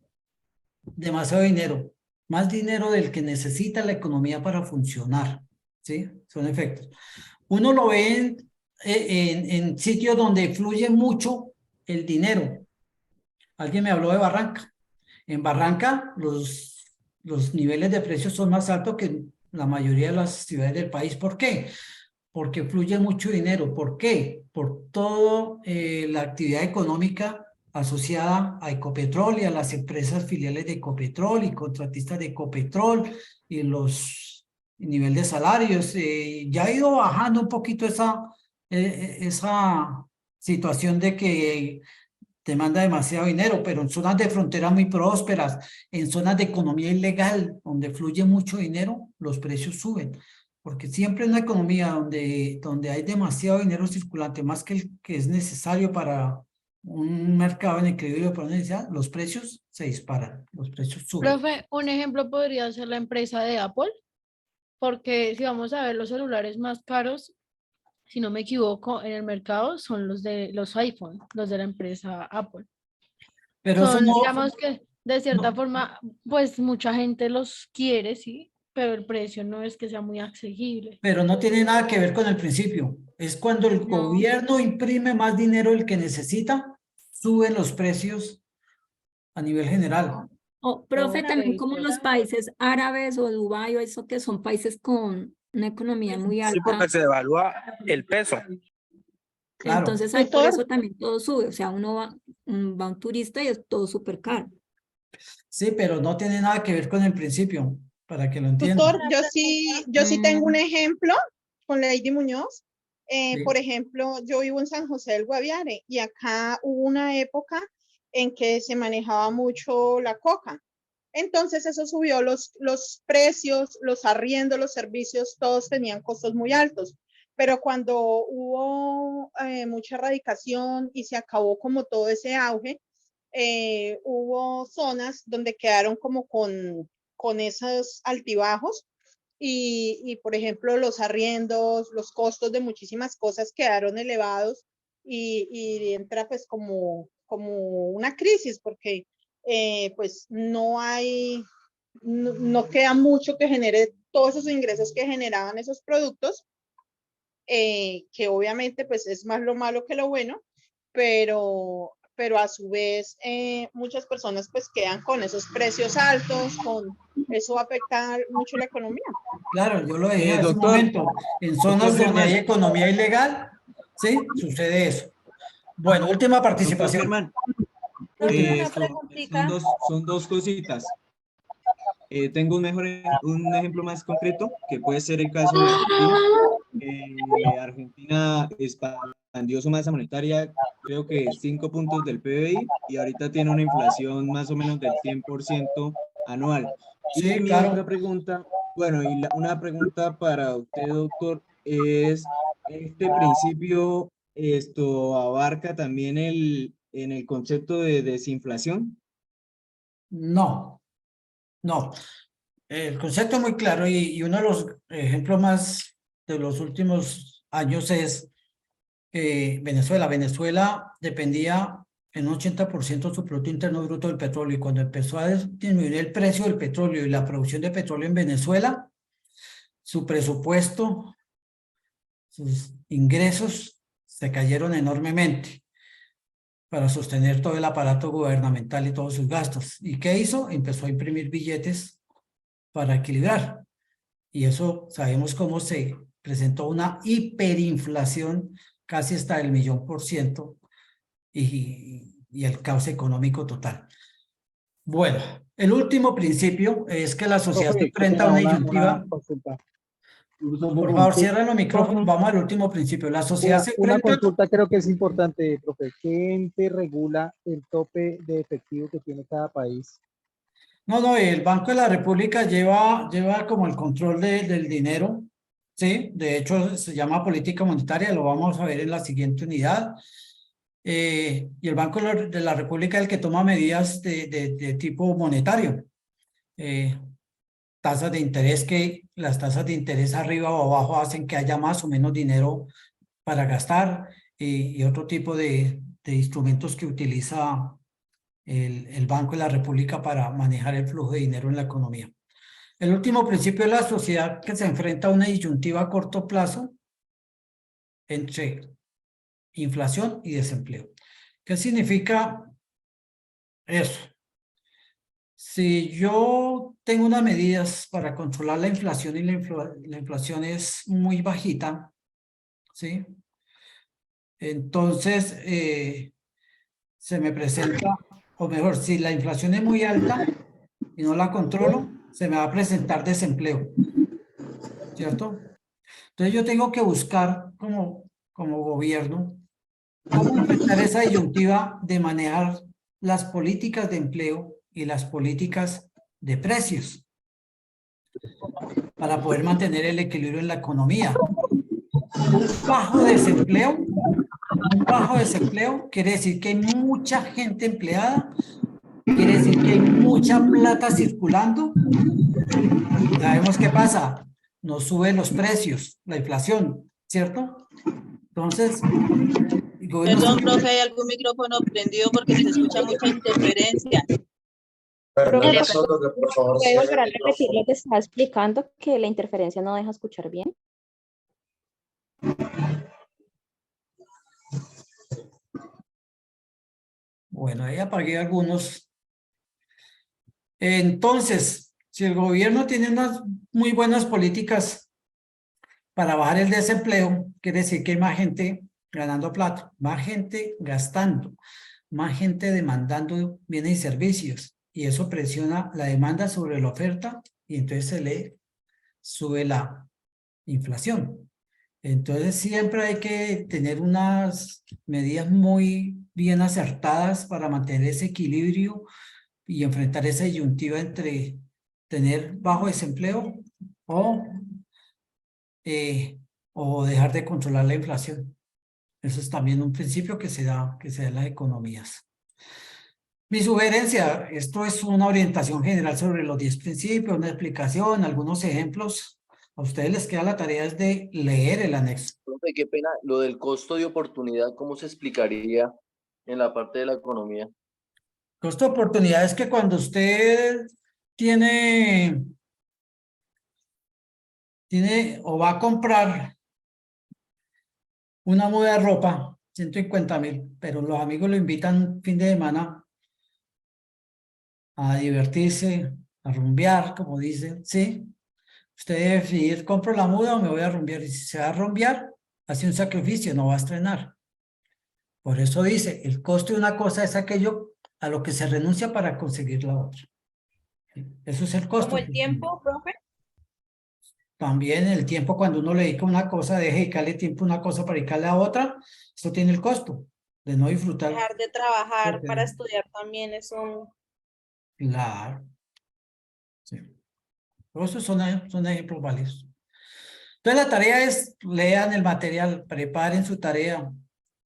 demasiado dinero, más dinero del que necesita la economía para funcionar, ¿sí? Son efectos. Uno lo ve en sitios donde fluye mucho el dinero. Alguien me habló de Barranca. En Barranca los niveles de precios son más altos que en la mayoría de las ciudades del país. ¿Por qué? Porque fluye mucho dinero. ¿Por qué? Por toda la actividad económica asociada a Ecopetrol y a las empresas filiales de Ecopetrol y contratistas de Ecopetrol y los nivel de salarios. Ya ha ido bajando un poquito esa situación de que demanda demasiado dinero, pero en zonas de frontera muy prósperas, en zonas de economía ilegal, donde fluye mucho dinero, los precios suben. Porque siempre en una economía donde hay demasiado dinero circulante, más que el que es necesario para un mercado en equilibrio por necesidad, los precios se disparan, los precios suben. Profe, un ejemplo podría ser la empresa de Apple, porque si vamos a ver los celulares más caros, si no me equivoco, en el mercado son los de los iPhone, los de la empresa Apple. Pero Son, eso no, digamos que de cierta forma, pues mucha gente los quiere, sí, pero el precio no es que sea muy accesible. pero no tiene nada que ver con el principio. Es cuando el gobierno imprime más dinero del que necesita, suben los precios a nivel general. Oh, profe, también como los países árabes o Dubái o eso que son países con una economía muy alta. Sí, porque se devalúa el peso. Claro. Entonces ahí por eso también todo sube. O sea, uno va un turista y es todo súper caro. Sí, pero no tiene nada que ver con el principio, para que lo entiendan. Tutor, yo sí tengo un ejemplo con Lady Muñoz. Por ejemplo, yo vivo en San José del Guaviare y acá hubo una época en que se manejaba mucho la coca. Entonces eso subió los precios, los arriendos, los servicios, todos tenían costos muy altos. Pero cuando hubo mucha erradicación y se acabó como todo ese auge, hubo zonas donde quedaron como con esos altibajos y, por ejemplo, los arriendos, los costos de muchísimas cosas quedaron elevados y entra pues como una crisis porque pues no queda mucho que genere todos esos ingresos que generaban esos productos, que obviamente pues es más lo malo que lo bueno, pero a su vez muchas personas pues quedan con esos precios altos, eso afecta mucho la economía. Claro, yo lo dije hace un momento, en zonas donde hay economía ilegal, ¿sí? Sucede eso. Bueno, última participación. Son dos cositas. tengo un ejemplo más concreto, que puede ser el caso de Argentina. Argentina expandió su masa monetaria, creo que 5 puntos del PBI, y ahorita tiene una inflación más o menos del 100% anual. Sí, Y mi claro. otra pregunta, bueno, y una pregunta para usted, doctor, es, ¿este principio abarca también en el concepto de desinflación? No, no. El concepto es muy claro y uno de los ejemplos más de los últimos años es Venezuela. Venezuela dependía en un 80% de su Producto Interno Bruto del petróleo, y cuando empezó a disminuir el precio del petróleo y la producción de petróleo en Venezuela, su presupuesto, sus ingresos se cayeron enormemente para sostener todo el aparato gubernamental y todos sus gastos. ¿Y qué hizo? Empezó a imprimir billetes para equilibrar. Y eso sabemos cómo se presentó una hiperinflación casi hasta el 1.000.000% y el caos económico total. Bueno, el último principio es que la sociedad se enfrenta a una disyuntiva. Por favor, cierren los micrófonos. Vamos al último principio. La sociedad se Una enfrenta... consulta creo que es importante, profe. ¿Qué ente regula el tope de efectivo que tiene cada país? No, el Banco de la República lleva como el control del dinero, ¿sí? De hecho, se llama política monetaria, lo vamos a ver en la siguiente unidad. Y el Banco de la República es el que toma medidas de tipo monetario. Tasas de interés, que las tasas de interés arriba o abajo hacen que haya más o menos dinero para gastar, y otro tipo de instrumentos que utiliza el Banco de la República para manejar el flujo de dinero en la economía. El último principio es la sociedad que se enfrenta a una disyuntiva a corto plazo entre inflación y desempleo. ¿Qué significa eso? Si yo tengo unas medidas para controlar la inflación y la inflación es muy bajita, ¿sí? Entonces, se me presenta, o mejor, si la inflación es muy alta y no la controlo, se me va a presentar desempleo, ¿cierto? Entonces yo tengo que buscar como gobierno cómo enfrentar esa disyuntiva de manejar las políticas de empleo y las políticas de precios para poder mantener el equilibrio en la economía. Un bajo desempleo quiere decir que hay mucha gente empleada, quiere decir que hay mucha plata circulando. Sabemos qué pasa, nos suben los precios, la inflación, ¿cierto? Entonces, perdón, profe, ¿hay algún micrófono prendido porque se escucha mucha interferencia? Profe, ¿Puede por favor, volver a repetir lo que estaba explicando, que la interferencia no deja escuchar bien? Bueno, ahí apagué algunos. Entonces, si el gobierno tiene unas muy buenas políticas para bajar el desempleo, quiere decir que hay más gente ganando plata, más gente gastando, más gente demandando bienes y servicios, y eso presiona la demanda sobre la oferta y entonces se le sube la inflación. Entonces siempre hay que tener unas medidas muy bien acertadas para mantener ese equilibrio y enfrentar esa disyuntiva entre tener bajo desempleo o dejar de controlar la inflación. Eso es también un principio que se da en las economías. Mi sugerencia, esto es una orientación general sobre los 10 principios, una explicación, algunos ejemplos. A ustedes les queda la tarea es de leer el anexo. Profe, qué pena, lo del costo de oportunidad, ¿cómo se explicaría en la parte de la economía? Costo de oportunidad es que cuando usted tiene o va a comprar una muda de ropa, 150.000, pero los amigos lo invitan un fin de semana a divertirse, a rumbear, como dicen, ¿sí? Usted debe decidir, ¿compro la muda o me voy a rumbear? Y si se va a rumbear, hace un sacrificio, no va a estrenar. Por eso dice, el costo de una cosa es aquello a lo que se renuncia para conseguir la otra. Eso es el costo. ¿Como el tiempo, profe? También el tiempo, cuando uno le dedica una cosa, deje de dedicarle tiempo a una cosa para dedicarle a otra, esto tiene el costo de no disfrutar. Dejar de trabajar Porque- para estudiar también es un... Claro. Sí. Pero estos son ejemplos válidos. Entonces la tarea es, lean el material, preparen su tarea.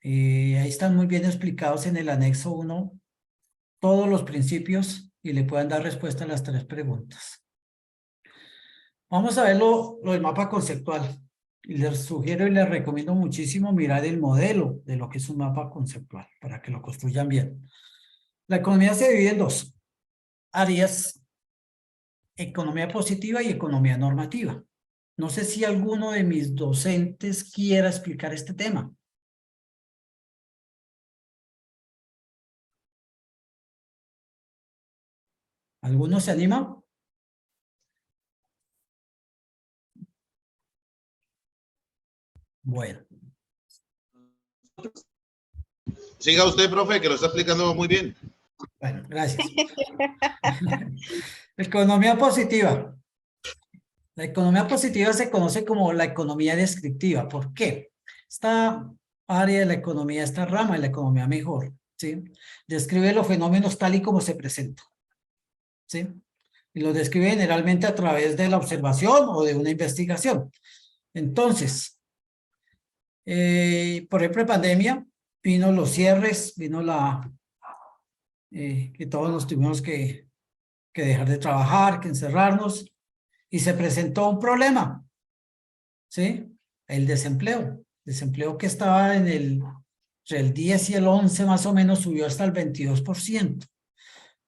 Ahí están muy bien explicados en el anexo 1 todos los principios y le pueden dar respuesta a las 3 preguntas. Vamos a ver lo del mapa conceptual. Y les sugiero y les recomiendo muchísimo mirar el modelo de lo que es un mapa conceptual para que lo construyan bien. La economía se divide en 2 áreas: economía positiva y economía normativa. No sé si alguno de mis docentes quiera explicar este tema. ¿Alguno se anima? Bueno. Siga usted, profe, que lo está explicando muy bien. Bueno, gracias. Economía positiva. La economía positiva se conoce como la economía descriptiva. ¿Por qué? Esta área de la economía, esta rama de la economía mejor, ¿sí? Describe los fenómenos tal y como se presentan, ¿sí? Y los describe generalmente a través de la observación o de una investigación. Entonces, por ejemplo, en pandemia, vino los cierres, vino que todos nos tuvimos que dejar de trabajar, que encerrarnos, y se presentó un problema, ¿sí? El desempleo. Desempleo que estaba entre el 10 y el 11 más o menos, subió hasta el 22%.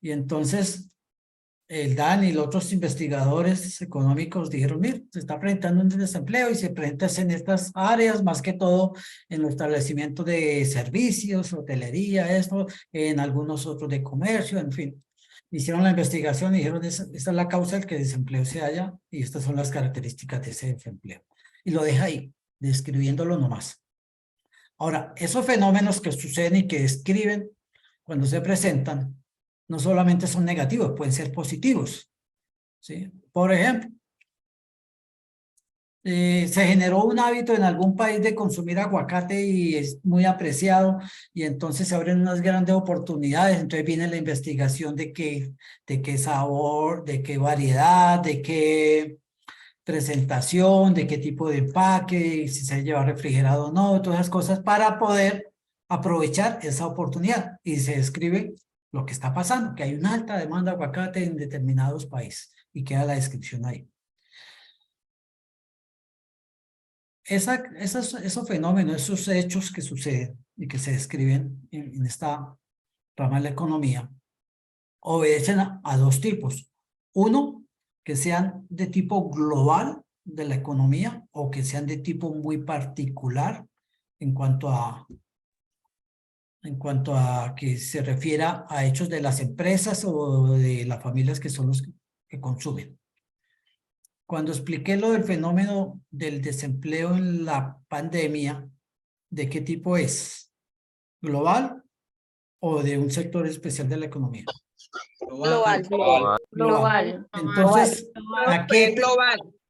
Y entonces el DAN y los otros investigadores económicos dijeron, mira, se está presentando un desempleo y se presenta en estas áreas, más que todo en los establecimientos de servicios, hotelería, esto, en algunos otros de comercio, en fin. Hicieron la investigación y dijeron, esta es la causa del que el desempleo se haya y estas son las características de ese desempleo. Y lo deja ahí, describiéndolo nomás. Ahora, esos fenómenos que suceden y que describen cuando se presentan, no solamente son negativos, pueden ser positivos, ¿sí? Por ejemplo, se generó un hábito en algún país de consumir aguacate y es muy apreciado y entonces se abren unas grandes oportunidades. Entonces viene la investigación de qué sabor, de qué variedad, de qué presentación, de qué tipo de empaque, si se lleva refrigerado o no, todas esas cosas para poder aprovechar esa oportunidad. Y se describe lo que está pasando, que hay una alta demanda de aguacate en determinados países y queda la descripción ahí. Esos fenómenos, esos hechos que suceden y que se describen en esta rama de la economía, obedecen a 2 tipos. Uno, que sean de tipo global de la economía o que sean de tipo muy particular en cuanto a que se refiera a hechos de las empresas o de las familias que son los que consumen. Cuando expliqué lo del fenómeno del desempleo en la pandemia, ¿de qué tipo es? ¿Global o de un sector especial de la economía? Global.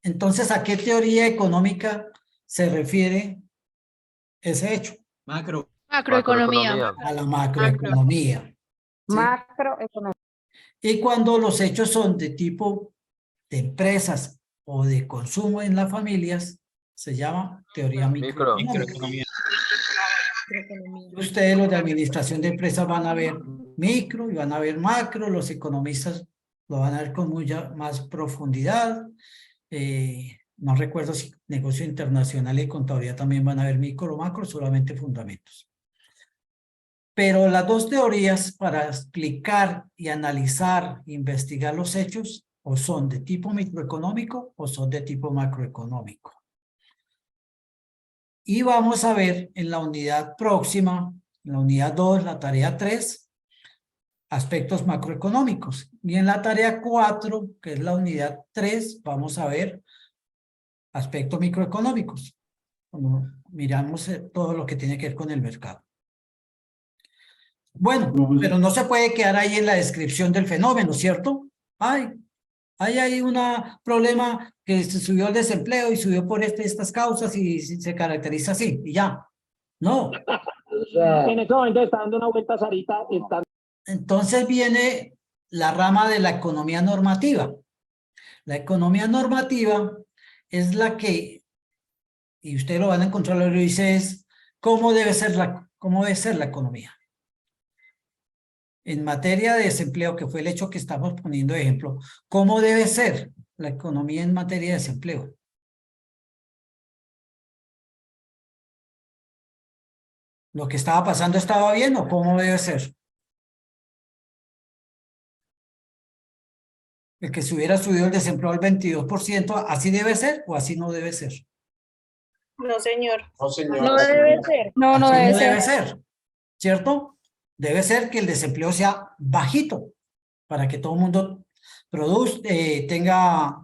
Entonces, ¿a qué teoría económica se refiere ese hecho? Macroeconomía. A la macroeconomía. ¿sí? Macroeconomía. Y cuando los hechos son de tipo de empresas o de consumo en las familias, se llama teoría microeconómica. Ustedes, los de administración de empresas, van a ver micro y van a ver macro, los economistas lo van a ver con mucha más profundidad. No recuerdo si negocio internacional y contabilidad también van a ver micro o macro, solamente fundamentos. Pero las 2 teorías para explicar y analizar, investigar los hechos, o son de tipo microeconómico o son de tipo macroeconómico. Y vamos a ver en la unidad próxima, en la unidad 2, la tarea 3, aspectos macroeconómicos. Y en la tarea 4, que es la unidad 3, vamos a ver aspectos microeconómicos. Cuando miramos todo lo que tiene que ver con el mercado. Bueno, pero no se puede quedar ahí en la descripción del fenómeno, ¿cierto? Ay, hay ahí un problema que se subió el desempleo y subió por estas causas y se caracteriza así, y ya. No. En este momento está dando una vuelta, Sarita. Entonces viene la rama de la economía normativa. La economía normativa es la que, y ustedes lo van a encontrar, lo que dice es cómo debe ser la economía. En materia de desempleo, que fue el hecho que estamos poniendo de ejemplo, ¿cómo debe ser la economía en materia de desempleo? ¿Lo que estaba pasando estaba bien o cómo debe ser? El que se hubiera subido el desempleo al 22%, ¿así debe ser o así no debe ser? No, señor. No, señor. No debe ser. No, no Así debe no debe ser. ser, ¿cierto? Debe ser que el desempleo sea bajito para que todo el mundo tenga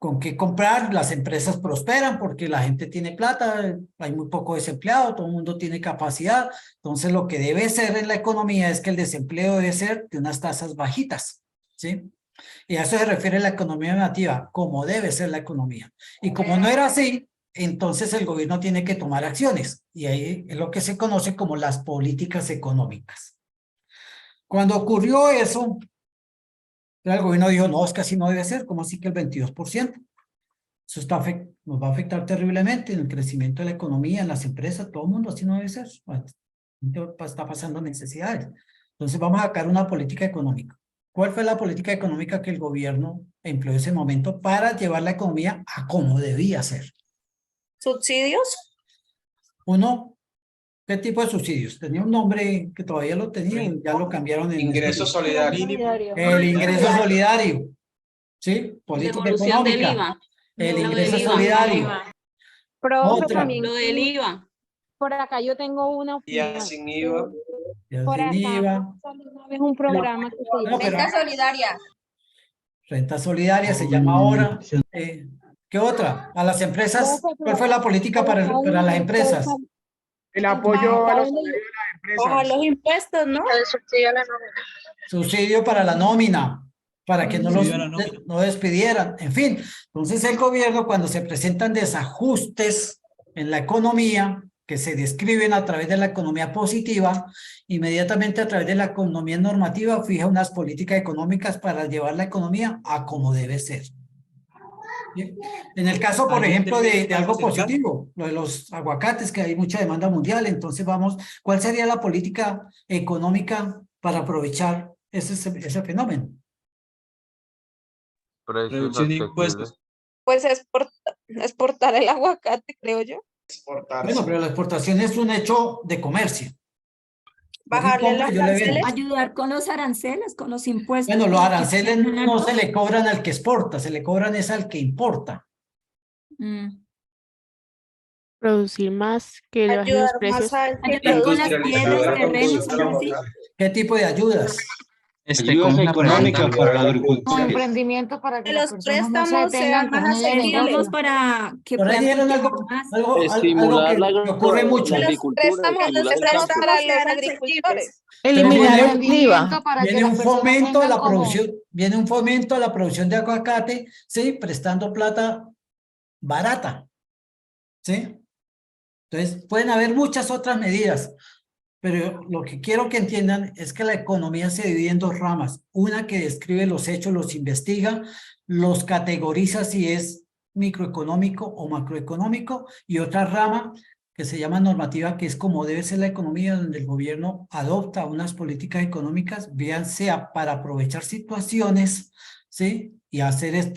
con qué comprar, las empresas prosperan porque la gente tiene plata, hay muy poco desempleado, todo el mundo tiene capacidad. Entonces lo que debe ser en la economía es que el desempleo debe ser de unas tasas bajitas, ¿sí? Y a eso se refiere la economía normativa, como debe ser la economía. Y como no era así, entonces el gobierno tiene que tomar acciones. Y ahí es lo que se conoce como las políticas económicas. Cuando ocurrió eso, el gobierno dijo, no, es que así no debe ser, ¿cómo así que el 22%? Eso nos va a afectar terriblemente en el crecimiento de la economía, en las empresas, todo el mundo, así no debe ser. Está pasando necesidades. Entonces vamos a sacar una política económica. ¿Cuál fue la política económica que el gobierno empleó en ese momento para llevar la economía a como debía ser? ¿Subsidios? Uno, ¿qué tipo de subsidios? Tenía un nombre que todavía lo tenían, ya lo cambiaron en Ingreso solidario. el ingreso solidario, ¿sí? Política Devolución del económica. IVA. El Lo ingreso del IVA. solidario. Profe, Otra. también Lo del IVA. por acá yo tengo una opinión. Ya sin IVA. Por Sin acá IVA. es un programa que se llama Renta solidaria. Renta solidaria se llama ahora. ¿Qué otra? A las empresas, ¿cuál fue la política para las empresas? El apoyo a los salarios de las empresas. Bajar los impuestos, ¿no? El subsidio a la nómina. Subsidio para la nómina, para que no despidieran. En fin, entonces el gobierno, cuando se presentan desajustes en la economía, que se describen a través de la economía positiva, inmediatamente a través de la economía normativa fija unas políticas económicas para llevar la economía a como debe ser. Bien. En el caso, por ejemplo, de algo positivo, lo de los aguacates, que hay mucha demanda mundial, entonces ¿cuál sería la política económica para aprovechar ese fenómeno? Reducción de impuestos. Pues exportar el aguacate, creo yo. Bueno, pero la exportación es un hecho de comercio. Bajarle los aranceles. Ayudar con los aranceles, con los impuestos. Bueno, los para que aranceles tengan no algo. se le cobran al que exporta, se le cobran es al que importa. Producir más que le bajen los Ayudar precios. más al que Ayudar con las produce. tierras, terrenos, algo así. ¿Qué tipo de ayudas? Ayudas económicas para la agricultura. Emprendimiento para Que los préstamos sean más Digamos asequibles. para que Por ahí puedan dieron cultivar más. algo que ocurre mucho. Los préstamos para los agricultores. Eliminar el IVA. Viene un fomento a la producción, viene un fomento a la producción de aguacate, sí, prestando plata barata, sí. Entonces pueden haber muchas otras medidas, pero lo que quiero que entiendan es que la economía se divide en dos ramas, una que describe los hechos, los investiga, los categoriza si es microeconómico o macroeconómico, y otra rama que se llama normativa, que es como debe ser la economía, donde el gobierno adopta unas políticas económicas, bien sea para aprovechar situaciones, ¿sí? Y hacer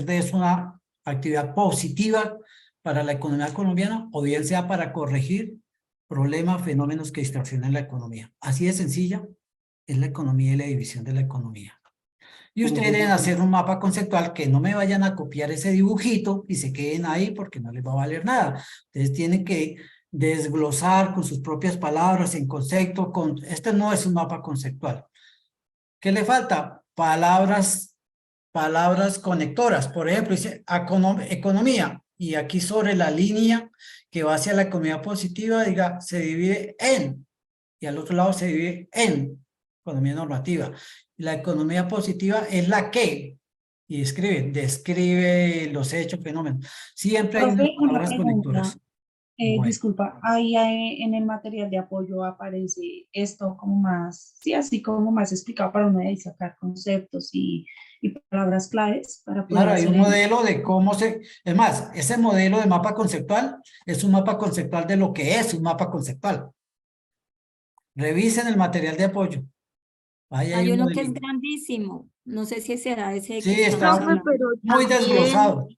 de eso una actividad positiva para la economía colombiana, o bien sea para corregir problemas, fenómenos que distorsionan la economía. Así de sencilla es la economía y la división de la economía. Y ustedes deben hacer un mapa conceptual, que no me vayan a copiar ese dibujito y se queden ahí porque no les va a valer nada. Ustedes tienen que desglosar con sus propias palabras en concepto. Este no es un mapa conceptual. ¿Qué le falta? Palabras conectoras. Por ejemplo, dice economía. Y aquí sobre la línea que va hacia la economía positiva, diga, se divide en. Y al otro lado se divide en economía normativa. La economía positiva es la que, y describe los hechos, fenómenos. Siempre hay unas Profe, una palabras conectoras. pregunta. Bueno. Disculpa, ahí en el material de apoyo aparece esto como más, sí, así como más explicado para uno de ahí sacar conceptos y palabras claves para poder Claro, hay un hacer modelo de cómo es más, ese modelo de mapa conceptual es un mapa conceptual de lo que es un mapa conceptual. Revisen el material de apoyo. Ahí Hay un uno que es modelito. grandísimo. No sé si será ese Sí, que está estamos hablando. muy desglosado.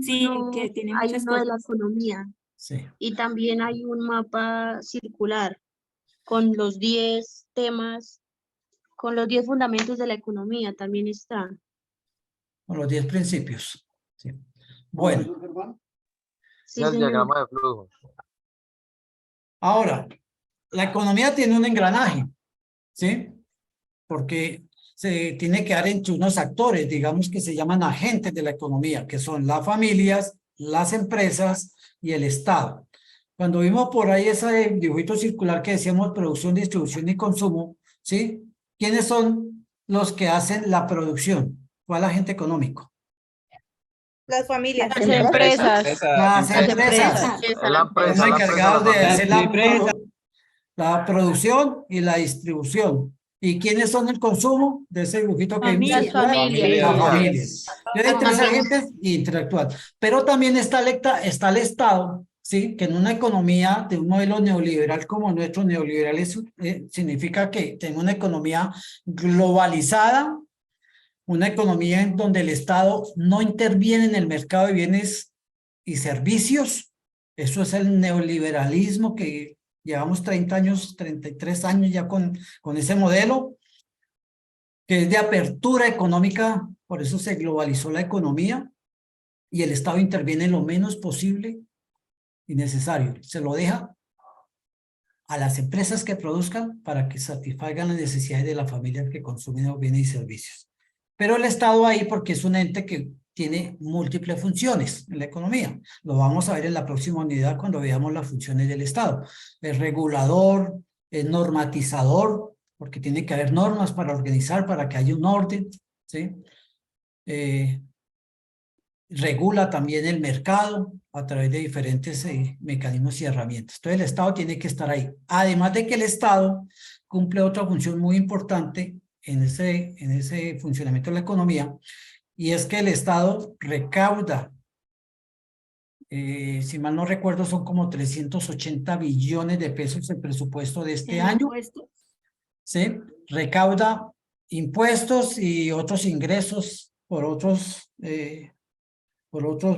Sí, que tiene Hay muchas uno de la cosas. economía Sí. y también hay un mapa circular con los 10 temas, con los 10 fundamentos de la economía, también está. Con los 10 principios. Sí. Bueno. Sí, el señor. diagrama de flujo. Ahora, la economía tiene un engranaje, ¿sí? Porque se tiene que dar entre unos actores, digamos que se llaman agentes de la economía, que son las familias, las empresas y el Estado. Cuando vimos por ahí ese dibujito circular que decíamos producción, distribución y consumo, ¿sí? ¿Quiénes son los que hacen la producción? ¿Cuál agente económico? Las familias. Las empresas. Las empresas. Son encargados de hacer la producción y la distribución. ¿Y quiénes son el consumo de ese dibujito que vimos? Las familias. Las familias. Hay tres agentes interactúan. Pero también está el Estado, ¿sí? Que en una economía de un modelo neoliberal como nuestro, neoliberal significa que tengo una economía globalizada, una economía en donde el Estado no interviene en el mercado de bienes y servicios. Eso es el neoliberalismo que llevamos 30 años, 33 años ya con ese modelo, que es de apertura económica, por eso se globalizó la economía, y el Estado interviene lo menos posible y necesario. Se lo deja a las empresas que produzcan para que satisfagan las necesidades de las familias que consumen los bienes y servicios. Pero el Estado ahí, porque es un ente que tiene múltiples funciones en la economía. Lo vamos a ver en la próxima unidad cuando veamos las funciones del Estado. Es regulador, es normatizador, porque tiene que haber normas para organizar, para que haya un orden, ¿sí? Regula también el mercado a través de diferentes mecanismos y herramientas. Entonces el Estado tiene que estar ahí. Además de que el Estado cumple otra función muy importante en ese funcionamiento de la economía, y es que el Estado recauda, si mal no recuerdo, son como 380 billones de pesos el presupuesto de este año. ¿Sí? Recauda impuestos y otros ingresos por otros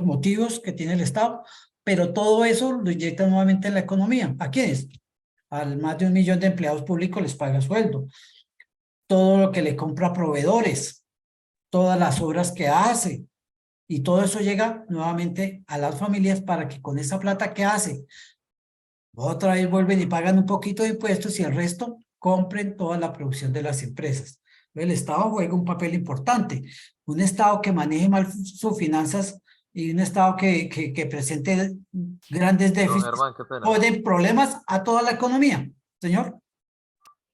motivos que tiene el Estado, pero todo eso lo inyecta nuevamente en la economía. ¿A quiénes? Al más de 1 millón de empleados públicos les paga sueldo. Todo lo que le compra a proveedores, todas las obras que hace, y todo eso llega nuevamente a las familias para que con esa plata que hace, otra vez vuelven y pagan un poquito de impuestos y el resto compren toda la producción de las empresas. El Estado juega un papel importante. Un Estado que maneje mal sus finanzas y un Estado que presente grandes déficits ponen problemas a toda la economía. Señor.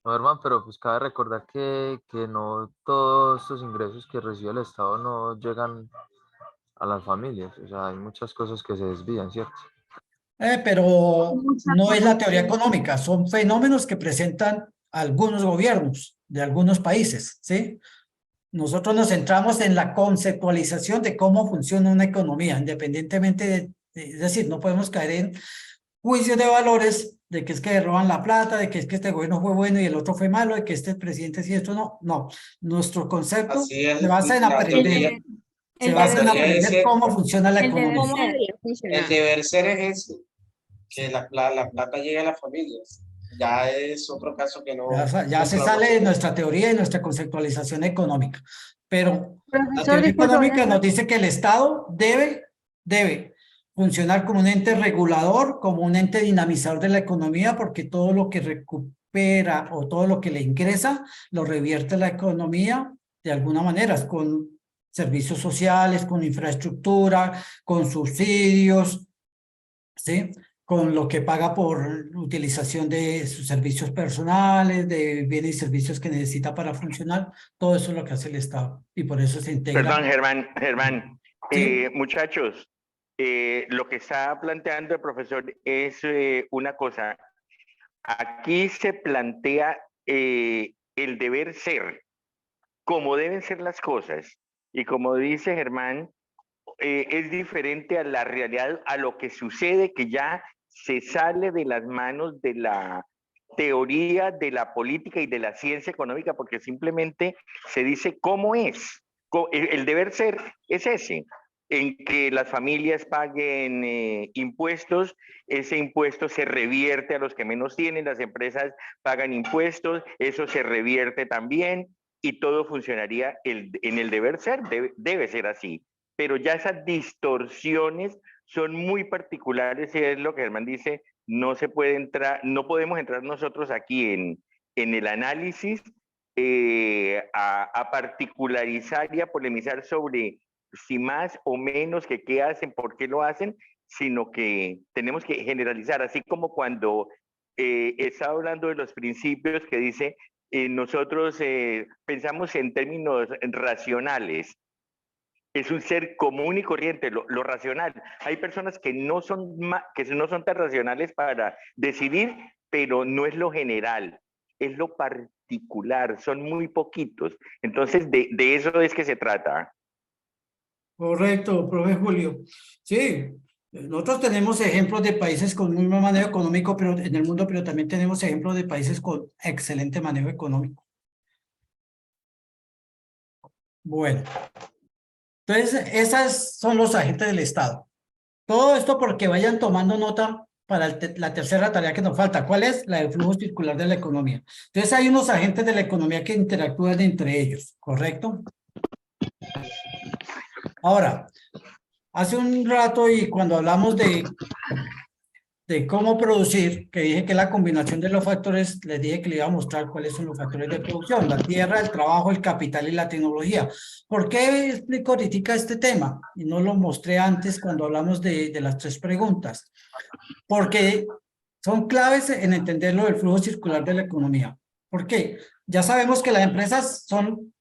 No, hermano, pero pues cabe recordar que no todos estos ingresos que recibe el Estado no llegan a las familias. O sea, hay muchas cosas que se desvían, ¿cierto? Pero no es la teoría económica, son fenómenos que presentan algunos gobiernos de algunos países, ¿sí? Nosotros nos centramos en la conceptualización de cómo funciona una economía, independientemente es decir, no podemos caer en juicios de valores de que es que roban la plata, de que es que este gobierno fue bueno y el otro fue malo, de que este presidente sí, esto no. No, nuestro concepto se basa en aprender. Se basa en aprender cómo funciona la economía. El deber ser es ese, que la plata llegue a las familias. Ya es otro caso que no... Ya se sale de nuestra teoría y nuestra conceptualización económica. Pero la teoría económica nos dice que el Estado debe funcionar como un ente regulador, como un ente dinamizador de la economía, porque todo lo que recupera o todo lo que le ingresa lo revierte a la economía de alguna manera, con servicios sociales, con infraestructura, con subsidios, ¿sí? con lo que paga por utilización de sus servicios personales, de bienes y servicios que necesita para funcionar. Todo eso es lo que hace el Estado y por eso se integra. Perdón, Germán. ¿Sí? Muchachos, lo que está planteando el profesor es una cosa. Aquí se plantea el deber ser, cómo deben ser las cosas. Y como dice Germán, es diferente a la realidad, a lo que sucede, que ya se sale de las manos de la teoría, de la política y de la ciencia económica, porque simplemente se dice cómo es. El deber ser es ese, en que las familias paguen impuestos, ese impuesto se revierte a los que menos tienen, las empresas pagan impuestos, eso se revierte también y todo funcionaría en el deber ser, debe ser así. Pero ya esas distorsiones son muy particulares y es lo que Germán dice, no se puede entrar, no podemos entrar nosotros aquí en el análisis a particularizar y a polemizar sobre si más o menos, que qué hacen, por qué lo hacen, sino que tenemos que generalizar, así como cuando estaba hablando de los principios que dice, nosotros pensamos en términos racionales, es un ser común y corriente, lo racional. Hay personas que no son tan racionales para decidir, pero no es lo general, es lo particular, son muy poquitos. Entonces, de eso es que se trata. Correcto, profe Julio. Sí, nosotros tenemos ejemplos de países con muy mal manejo económico pero en el mundo, pero también tenemos ejemplos de países con excelente manejo económico. Bueno, entonces esos son los agentes del Estado. Todo esto porque vayan tomando nota para la tercera tarea que nos falta. ¿Cuál es? La del flujo circular de la economía. Entonces hay unos agentes de la economía que interactúan entre ellos, ¿correcto? Ahora, hace un rato y cuando hablamos de cómo producir, que dije que la combinación de los factores, les dije que le iba a mostrar cuáles son los factores de producción, la tierra, el trabajo, el capital y la tecnología. ¿Por qué explico ahorita este tema? Y no lo mostré antes cuando hablamos de las 3 preguntas. Porque son claves en entender lo del flujo circular de la economía. ¿Por qué? Ya sabemos que las empresas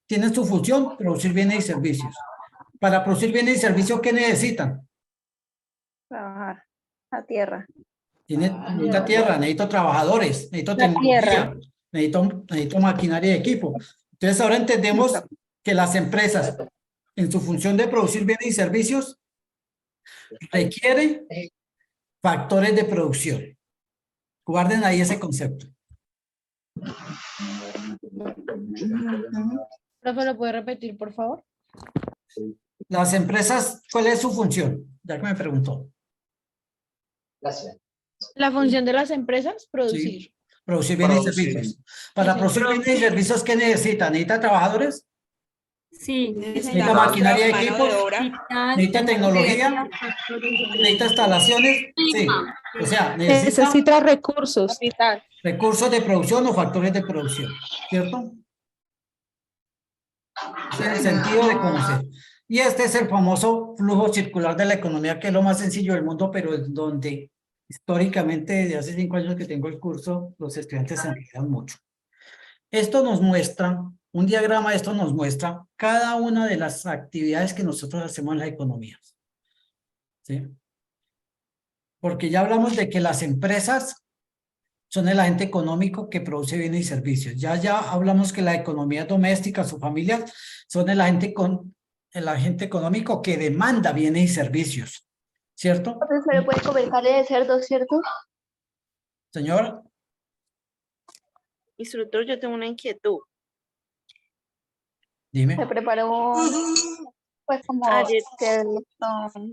tienen su función, producir bienes y servicios. Para producir bienes y servicios, ¿qué necesitan? Trabajar, la tierra. Necesito tierra, necesito trabajadores, necesito tecnología, necesito maquinaria y equipo. Entonces ahora entendemos que las empresas, en su función de producir bienes y servicios, requieren factores de producción. Guarden ahí ese concepto. Profe, ¿lo puede repetir, por favor? Las empresas, ¿cuál es su función? Ya que me preguntó. Gracias. La función de las empresas, producir. Sí, producir bienes y servicios. Para producir bienes y servicios, ¿qué necesitan? ¿Necesita trabajadores? Sí. ¿Necesita maquinaria y equipos? ¿Necesita tecnología? ¿Necesita instalaciones? Sí. O sea, necesita recursos. Recursos de producción o factores de producción, ¿cierto? Es el sentido de conocer. Y este es el famoso flujo circular de la economía, que es lo más sencillo del mundo, pero es donde históricamente, desde hace 5 años que tengo el curso, los estudiantes se enredan mucho. Esto nos muestra, un diagrama de esto nos muestra cada una de las actividades que nosotros hacemos en la economía. ¿Sí? Porque ya hablamos de que las empresas son el agente económico que produce bienes y servicios. Ya hablamos que la economía doméstica, su familia, son el agente económico que demanda bienes y servicios. ¿Cierto? ¿Se le puede comentar de cerdo, cierto? Señora. Instructor, yo tengo una inquietud. Dime. Se preparó, pues como Ayer. que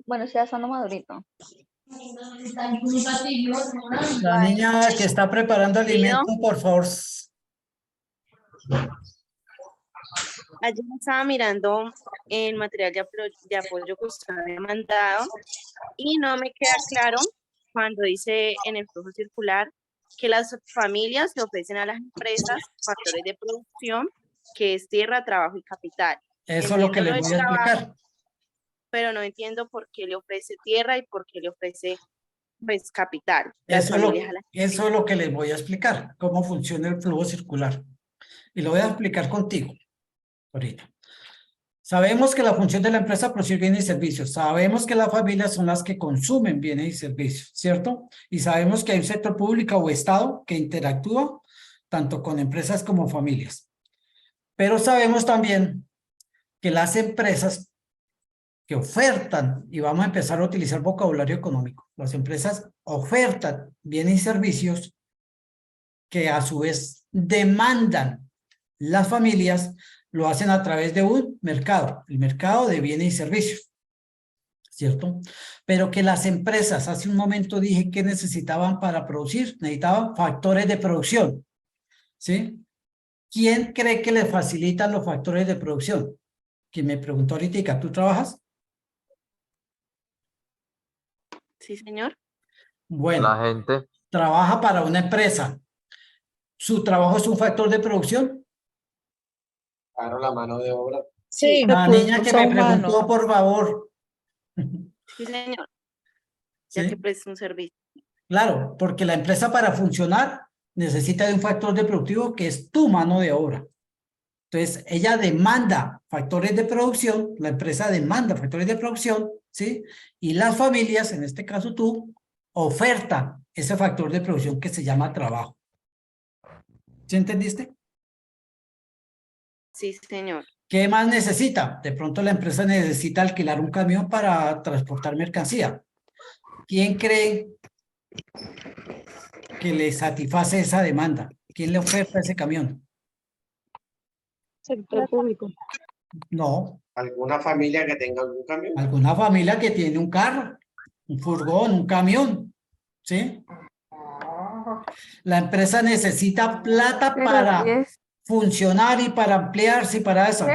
bueno, ya son madurito. La niña que está preparando alimento, por favor. Ayer estaba mirando el material de apoyo que usted había mandado y no me queda claro cuando dice en el flujo circular que las familias le ofrecen a las empresas factores de producción, que es tierra, trabajo y capital. Eso es lo que les voy a explicar. Pero no entiendo por qué le ofrece tierra y por qué le ofrece pues capital. Las Eso es, familias a las que eso es lo que les voy a explicar, cómo funciona el flujo circular. Y lo voy a explicar contigo ahorita. Sabemos que la función de la empresa es producir bienes y servicios. Sabemos que las familias son las que consumen bienes y servicios, ¿cierto? Y sabemos que hay un sector público o Estado que interactúa tanto con empresas como familias. Pero sabemos también que las empresas que ofertan, y vamos a empezar a utilizar vocabulario económico, las empresas ofertan bienes y servicios que a su vez demandan las familias, lo hacen a través de un mercado, el mercado de bienes y servicios, ¿cierto? Pero que las empresas, hace un momento dije que necesitaban para producir, necesitaban factores de producción, ¿sí? ¿Quién cree que le facilitan los factores de producción? Quien me preguntó ahorita, ¿tú trabajas? Sí, señor. Bueno, La gente. trabaja para una empresa. ¿Su trabajo es un factor de producción? Claro, la mano de obra. Sí. La niña que me preguntó, por favor. Sí, señor. Ya ¿Sí? que presta un servicio. Claro, porque la empresa para funcionar necesita de un factor de productivo que es tu mano de obra. Entonces, ella demanda factores de producción, la empresa demanda factores de producción, ¿sí? Y las familias, en este caso tú, ofertan ese factor de producción que se llama trabajo. ¿Sí entendiste? Sí, señor. ¿Qué más necesita? De pronto la empresa necesita alquilar un camión para transportar mercancía. ¿Quién cree que le satisface esa demanda? ¿Quién le oferta ese camión? Sector público. No. ¿Alguna familia que tenga algún camión? Alguna familia que tiene un carro, un furgón, un camión, ¿sí? La empresa necesita plata para funcionar y para ampliarse y para eso.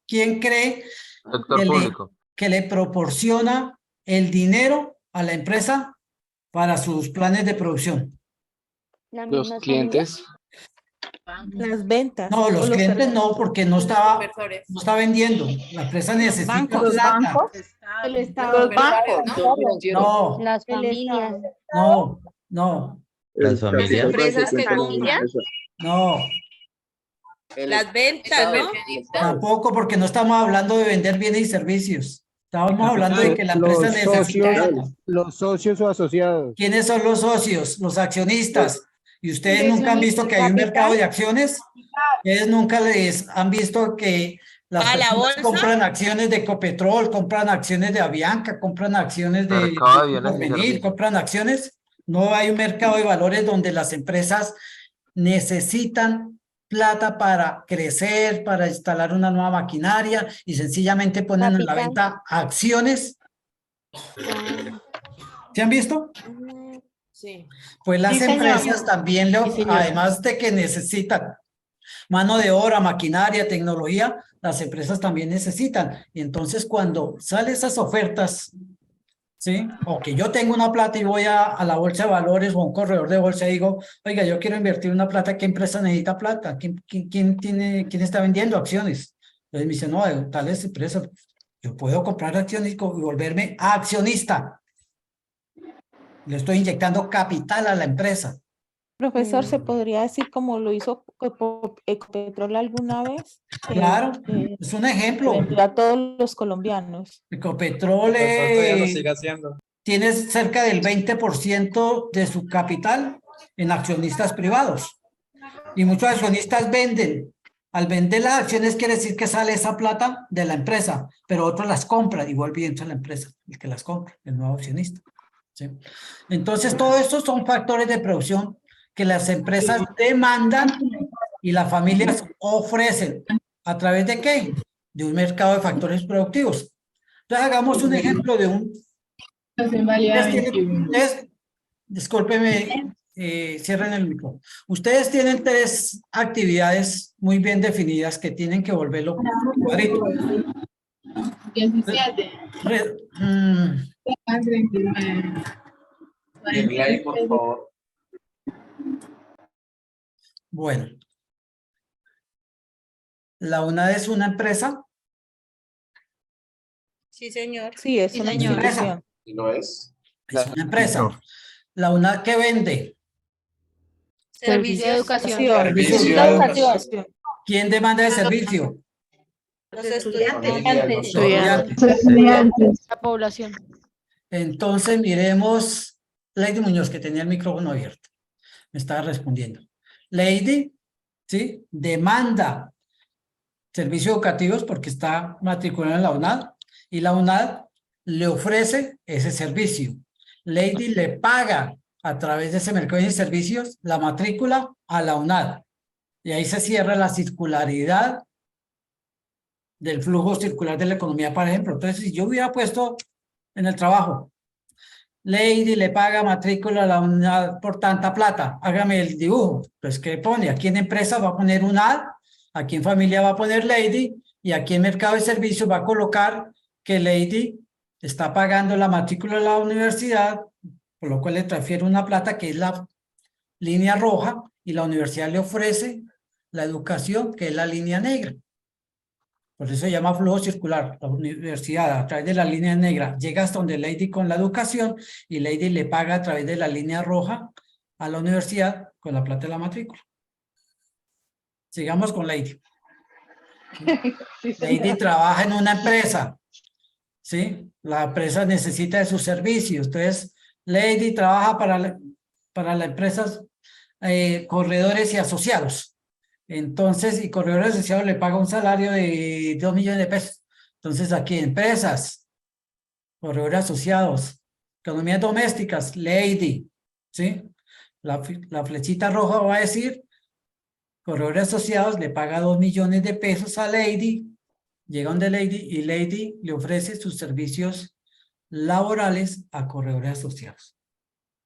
¿Quién cree Sector público. que le proporciona el dinero a la empresa para sus planes de producción? Los clientes. Las ventas. No, los clientes no, porque no está vendiendo. La empresa necesita plata. El Estado. Los bancos. No, Las familias. no. Las familias. Empresas que compran. No. Las ventas, ¿no? Tampoco, porque no estamos hablando de vender bienes y servicios. Estábamos hablando de que la empresa necesita. Los socios o asociados. ¿Quiénes son los socios? Los accionistas. ¿Y ustedes nunca han visto que hay un mercado de acciones? ¿Ustedes nunca les han visto que las personas compran acciones de Ecopetrol, compran acciones de Avianca, compran acciones de Porvenir, compran acciones? No hay un mercado de valores donde las empresas necesitan plata para crecer, para instalar una nueva maquinaria y sencillamente ponen en la venta acciones. ¿Se han visto? Sí. Pues las Sí, empresas señor. también, Sí, señor. además de que necesitan mano de obra, maquinaria, tecnología, las empresas también necesitan. Y entonces cuando salen esas ofertas, ¿sí? O que yo tengo una plata y voy a la bolsa de valores o a un corredor de bolsa y digo, oiga, yo quiero invertir una plata, ¿qué empresa necesita plata? ¿Quién está vendiendo acciones? Entonces me dice, no, tales empresas, yo puedo comprar acciones y volverme accionista. Le estoy inyectando capital a la empresa. Profesor, ¿se podría decir como lo hizo Ecopetrol alguna vez? Claro, es un ejemplo. Vendió a todos los colombianos. Ecopetrol tiene cerca del 20% de su capital en accionistas privados. Y muchos accionistas venden. Al vender las acciones quiere decir que sale esa plata de la empresa, pero otros las compran y vuelve y entra la empresa, el que las compra, el nuevo accionista. ¿Sí? Entonces, todo esto son factores de producción que las empresas demandan y las familias ofrecen. ¿A través de qué? De un mercado de factores productivos. Entonces, hagamos un ejemplo de un... Discúlpeme, cierren el micrófono. Ustedes tienen 3 actividades muy bien definidas que tienen que volverlo cuadrito. 17. Por favor. Bueno. La UNAD es una empresa. Sí, señor. Sí, es una empresa. ¿Y no es? Es una empresa. ¿La UNAD qué vende? Servicio de educación. Servicio de educación. ¿Quién demanda el servicio? Los estudiantes. La población. Entonces, miremos Lady Muñoz, que tenía el micrófono abierto. Me estaba respondiendo. Lady, ¿sí? Demanda servicios educativos porque está matriculada en la UNAD y la UNAD le ofrece ese servicio. Lady le paga a través de ese mercado de servicios la matrícula a la UNAD. Y ahí se cierra la circularidad del flujo circular de la economía, por ejemplo. Entonces, si yo hubiera puesto en el trabajo, Lady le paga matrícula a la UNAD por tanta plata, hágame el dibujo. Pues, ¿qué pone? Aquí en empresa va a poner UNAD, aquí en familia va a poner Lady, y aquí en mercado de servicios va a colocar que Lady está pagando la matrícula de la universidad, por lo cual le transfiere una plata que es la línea roja, y la universidad le ofrece la educación, que es la línea negra. Por eso se llama flujo circular. La universidad, a través de la línea negra, llega hasta donde Lady con la educación, y Lady le paga a través de la línea roja a la universidad con la plata de la matrícula. Sigamos con Lady. Lady trabaja en una empresa, ¿sí? La empresa necesita de sus servicios. Entonces, Lady trabaja para la empresa Corredores y Asociados. Entonces, y Corredores y Asociados le paga un salario de 2 millones de pesos. Entonces, aquí empresas, Corredores Asociados, economías domésticas, Lady, ¿sí? La flechita roja va a decir Corredores Asociados le paga 2 millones de pesos a Lady, llega donde Lady y Lady le ofrece sus servicios laborales a Corredores Asociados.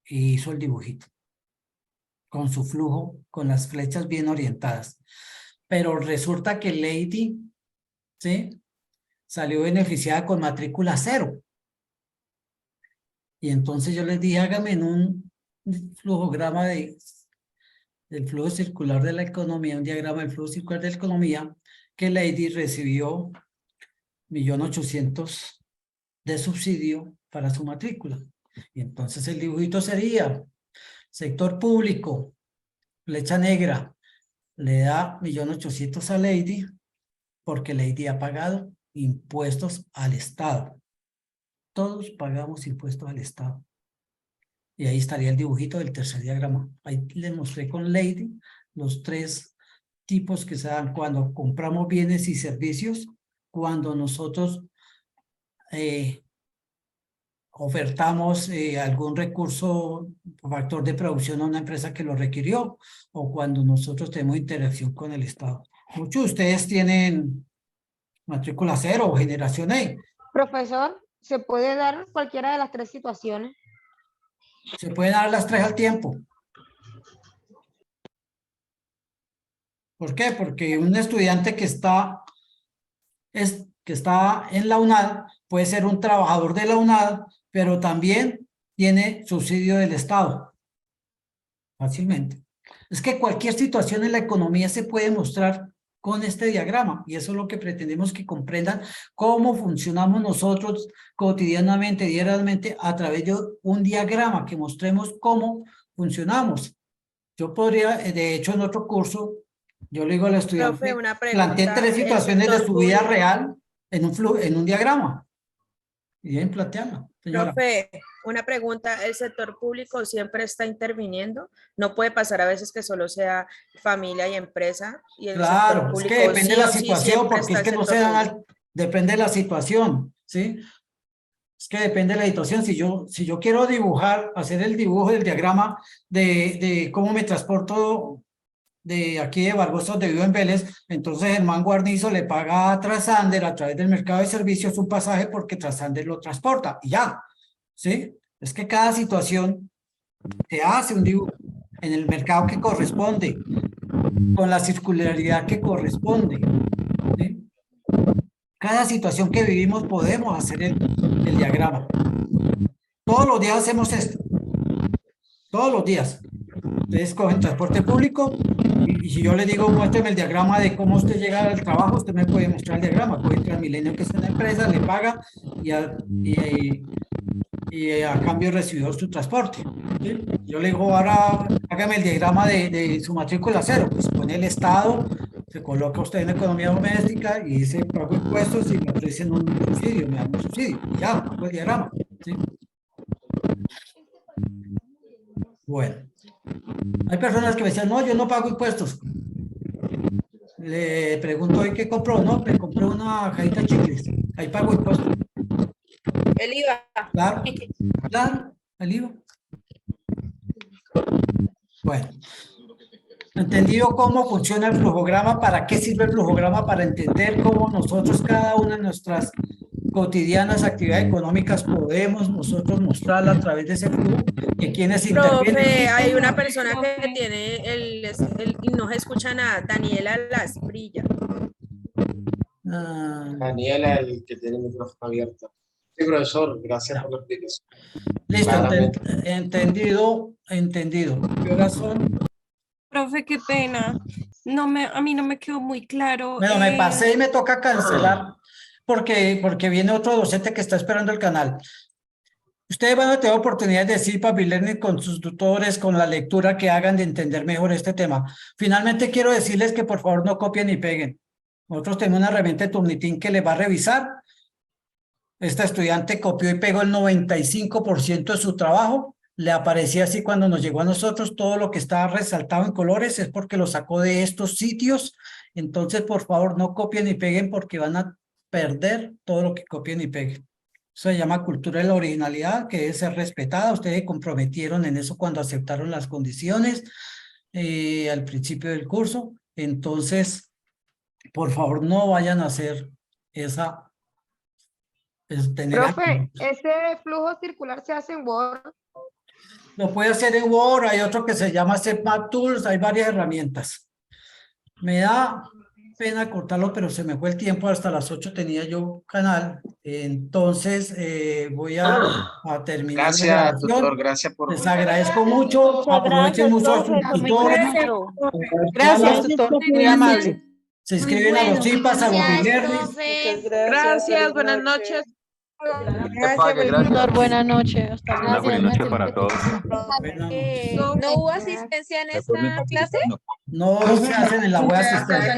Y hizo el dibujito con su flujo, con las flechas bien orientadas. Pero resulta que Lady, ¿sí?, salió beneficiada con matrícula 0. Y entonces yo les dije, hágame en un flujograma del flujo circular de la economía, un diagrama del flujo circular de la economía, que Lady recibió 1.800.000 de subsidio para su matrícula. Y entonces el dibujito sería sector público, flecha negra, le da 1.800.000 a Lady porque Lady ha pagado impuestos al Estado. Todos pagamos impuestos al Estado. Y ahí estaría el dibujito del tercer diagrama. Ahí les mostré con Lady los 3 tipos que se dan cuando compramos bienes y servicios, cuando nosotros ofertamos algún recurso o factor de producción a una empresa que lo requirió, o cuando nosotros tenemos interacción con el Estado. Muchos de ustedes tienen matrícula 0 o generación E. Profesor, ¿se puede dar cualquiera de las 3 situaciones? Se pueden dar las 3 al tiempo. ¿Por qué? Porque un estudiante que está en la UNAD puede ser un trabajador de la UNAD, pero también tiene subsidio del Estado. Fácilmente. Es que cualquier situación en la economía se puede mostrar con este diagrama, y eso es lo que pretendemos que comprendan, cómo funcionamos nosotros cotidianamente, diariamente, a través de un diagrama, que mostremos cómo funcionamos. Yo podría, de hecho, en otro curso, yo le digo al estudiante, Profe, una pregunta, planteé 3 situaciones de su vida público. real en un diagrama. Y bien plantearla, señora. Profe, una pregunta, ¿el sector público siempre está interviniendo? ¿No puede pasar a veces que solo sea familia y empresa? Y el Claro, sector es que público depende sí de la o sí situación, siempre porque está es que el no se sector dan, público? depende de la situación, ¿sí? Es que depende de la situación. Si yo quiero dibujar, hacer el dibujo del diagrama de cómo me transporto de aquí de Barbosa, donde vivo en Vélez, entonces Germán Guarnizo le paga a Trasander a través del mercado de servicios un pasaje porque Trasander lo transporta, y ya, ¿sí? Es que cada situación se hace un dibujo en el mercado que corresponde, con la circularidad que corresponde, ¿sí? Cada situación que vivimos podemos hacer el diagrama. Todos los días hacemos esto. Todos los días. Ustedes cogen transporte público y si yo le digo, muéstrame el diagrama de cómo usted llega al trabajo, usted me puede mostrar el diagrama. Coge Transmilenio, que es una empresa, le paga y y a cambio recibió su transporte. ¿Sí? Yo le digo, ahora hágame el diagrama de su matrícula cero, pues pone el estado, se coloca usted en economía doméstica y dice pago impuestos y me ofrecen un subsidio, me dan un subsidio, ya, hago el diagrama. ¿Sí? Bueno, hay personas que me decían, no, yo no pago impuestos. Le pregunto hoy qué compró, no, me compré una cajita de chicles, ahí pago impuestos. El IVA. Claro, claro, el IVA. Bueno, entendido cómo funciona el flujograma, para qué sirve el flujograma, para entender cómo nosotros cada una de nuestras cotidianas actividades económicas podemos nosotros mostrarla a través de ese flujo, que quienes intervienen. Profe, hay una persona que tiene y no se escucha nada, Daniela Lasprilla. Daniela, el que tiene el micrófono abierto. Sí, profesor, gracias por la explicación. Listo, entendido. ¿Qué horas son? Profe, qué pena. A mí no me quedó muy claro. Bueno, me pasé y me toca cancelar porque viene otro docente que está esperando el canal. Ustedes van a tener oportunidad de decir Papi Learning con sus tutores, con la lectura que hagan de entender mejor este tema. Finalmente quiero decirles que por favor no copien ni peguen. Nosotros tenemos una herramienta de Turnitin que les va a revisar. Esta estudiante copió y pegó el 95% de su trabajo. Le aparecía así cuando nos llegó a nosotros. Todo lo que estaba resaltado en colores es porque lo sacó de estos sitios. Entonces, por favor, no copien y peguen porque van a perder todo lo que copien y peguen. Eso se llama cultura de la originalidad, que debe ser respetada. Ustedes se comprometieron en eso cuando aceptaron las condiciones al principio del curso. Entonces, por favor, no vayan a hacer esa... Profe, ¿ese flujo circular se hace en Word? Lo puede hacer en Word, hay otro que se llama Stepmap Tools, hay varias herramientas. Me da pena cortarlo, pero se me fue el tiempo, hasta las 8 tenía yo canal, entonces voy a terminar. Gracias, doctor, gracias por... Les agradezco mucho, aprovechen mucho a sus tutores. Gracias, tutor, muy amable. Se inscriben a los CIPAS, a Papi Learning. Gracias, buenas noches. Gracias, doctor, buenas noches. Hasta Una buena noche para todos. ¿No hubo asistencia en esta clase? No se hacen en la web asistencia.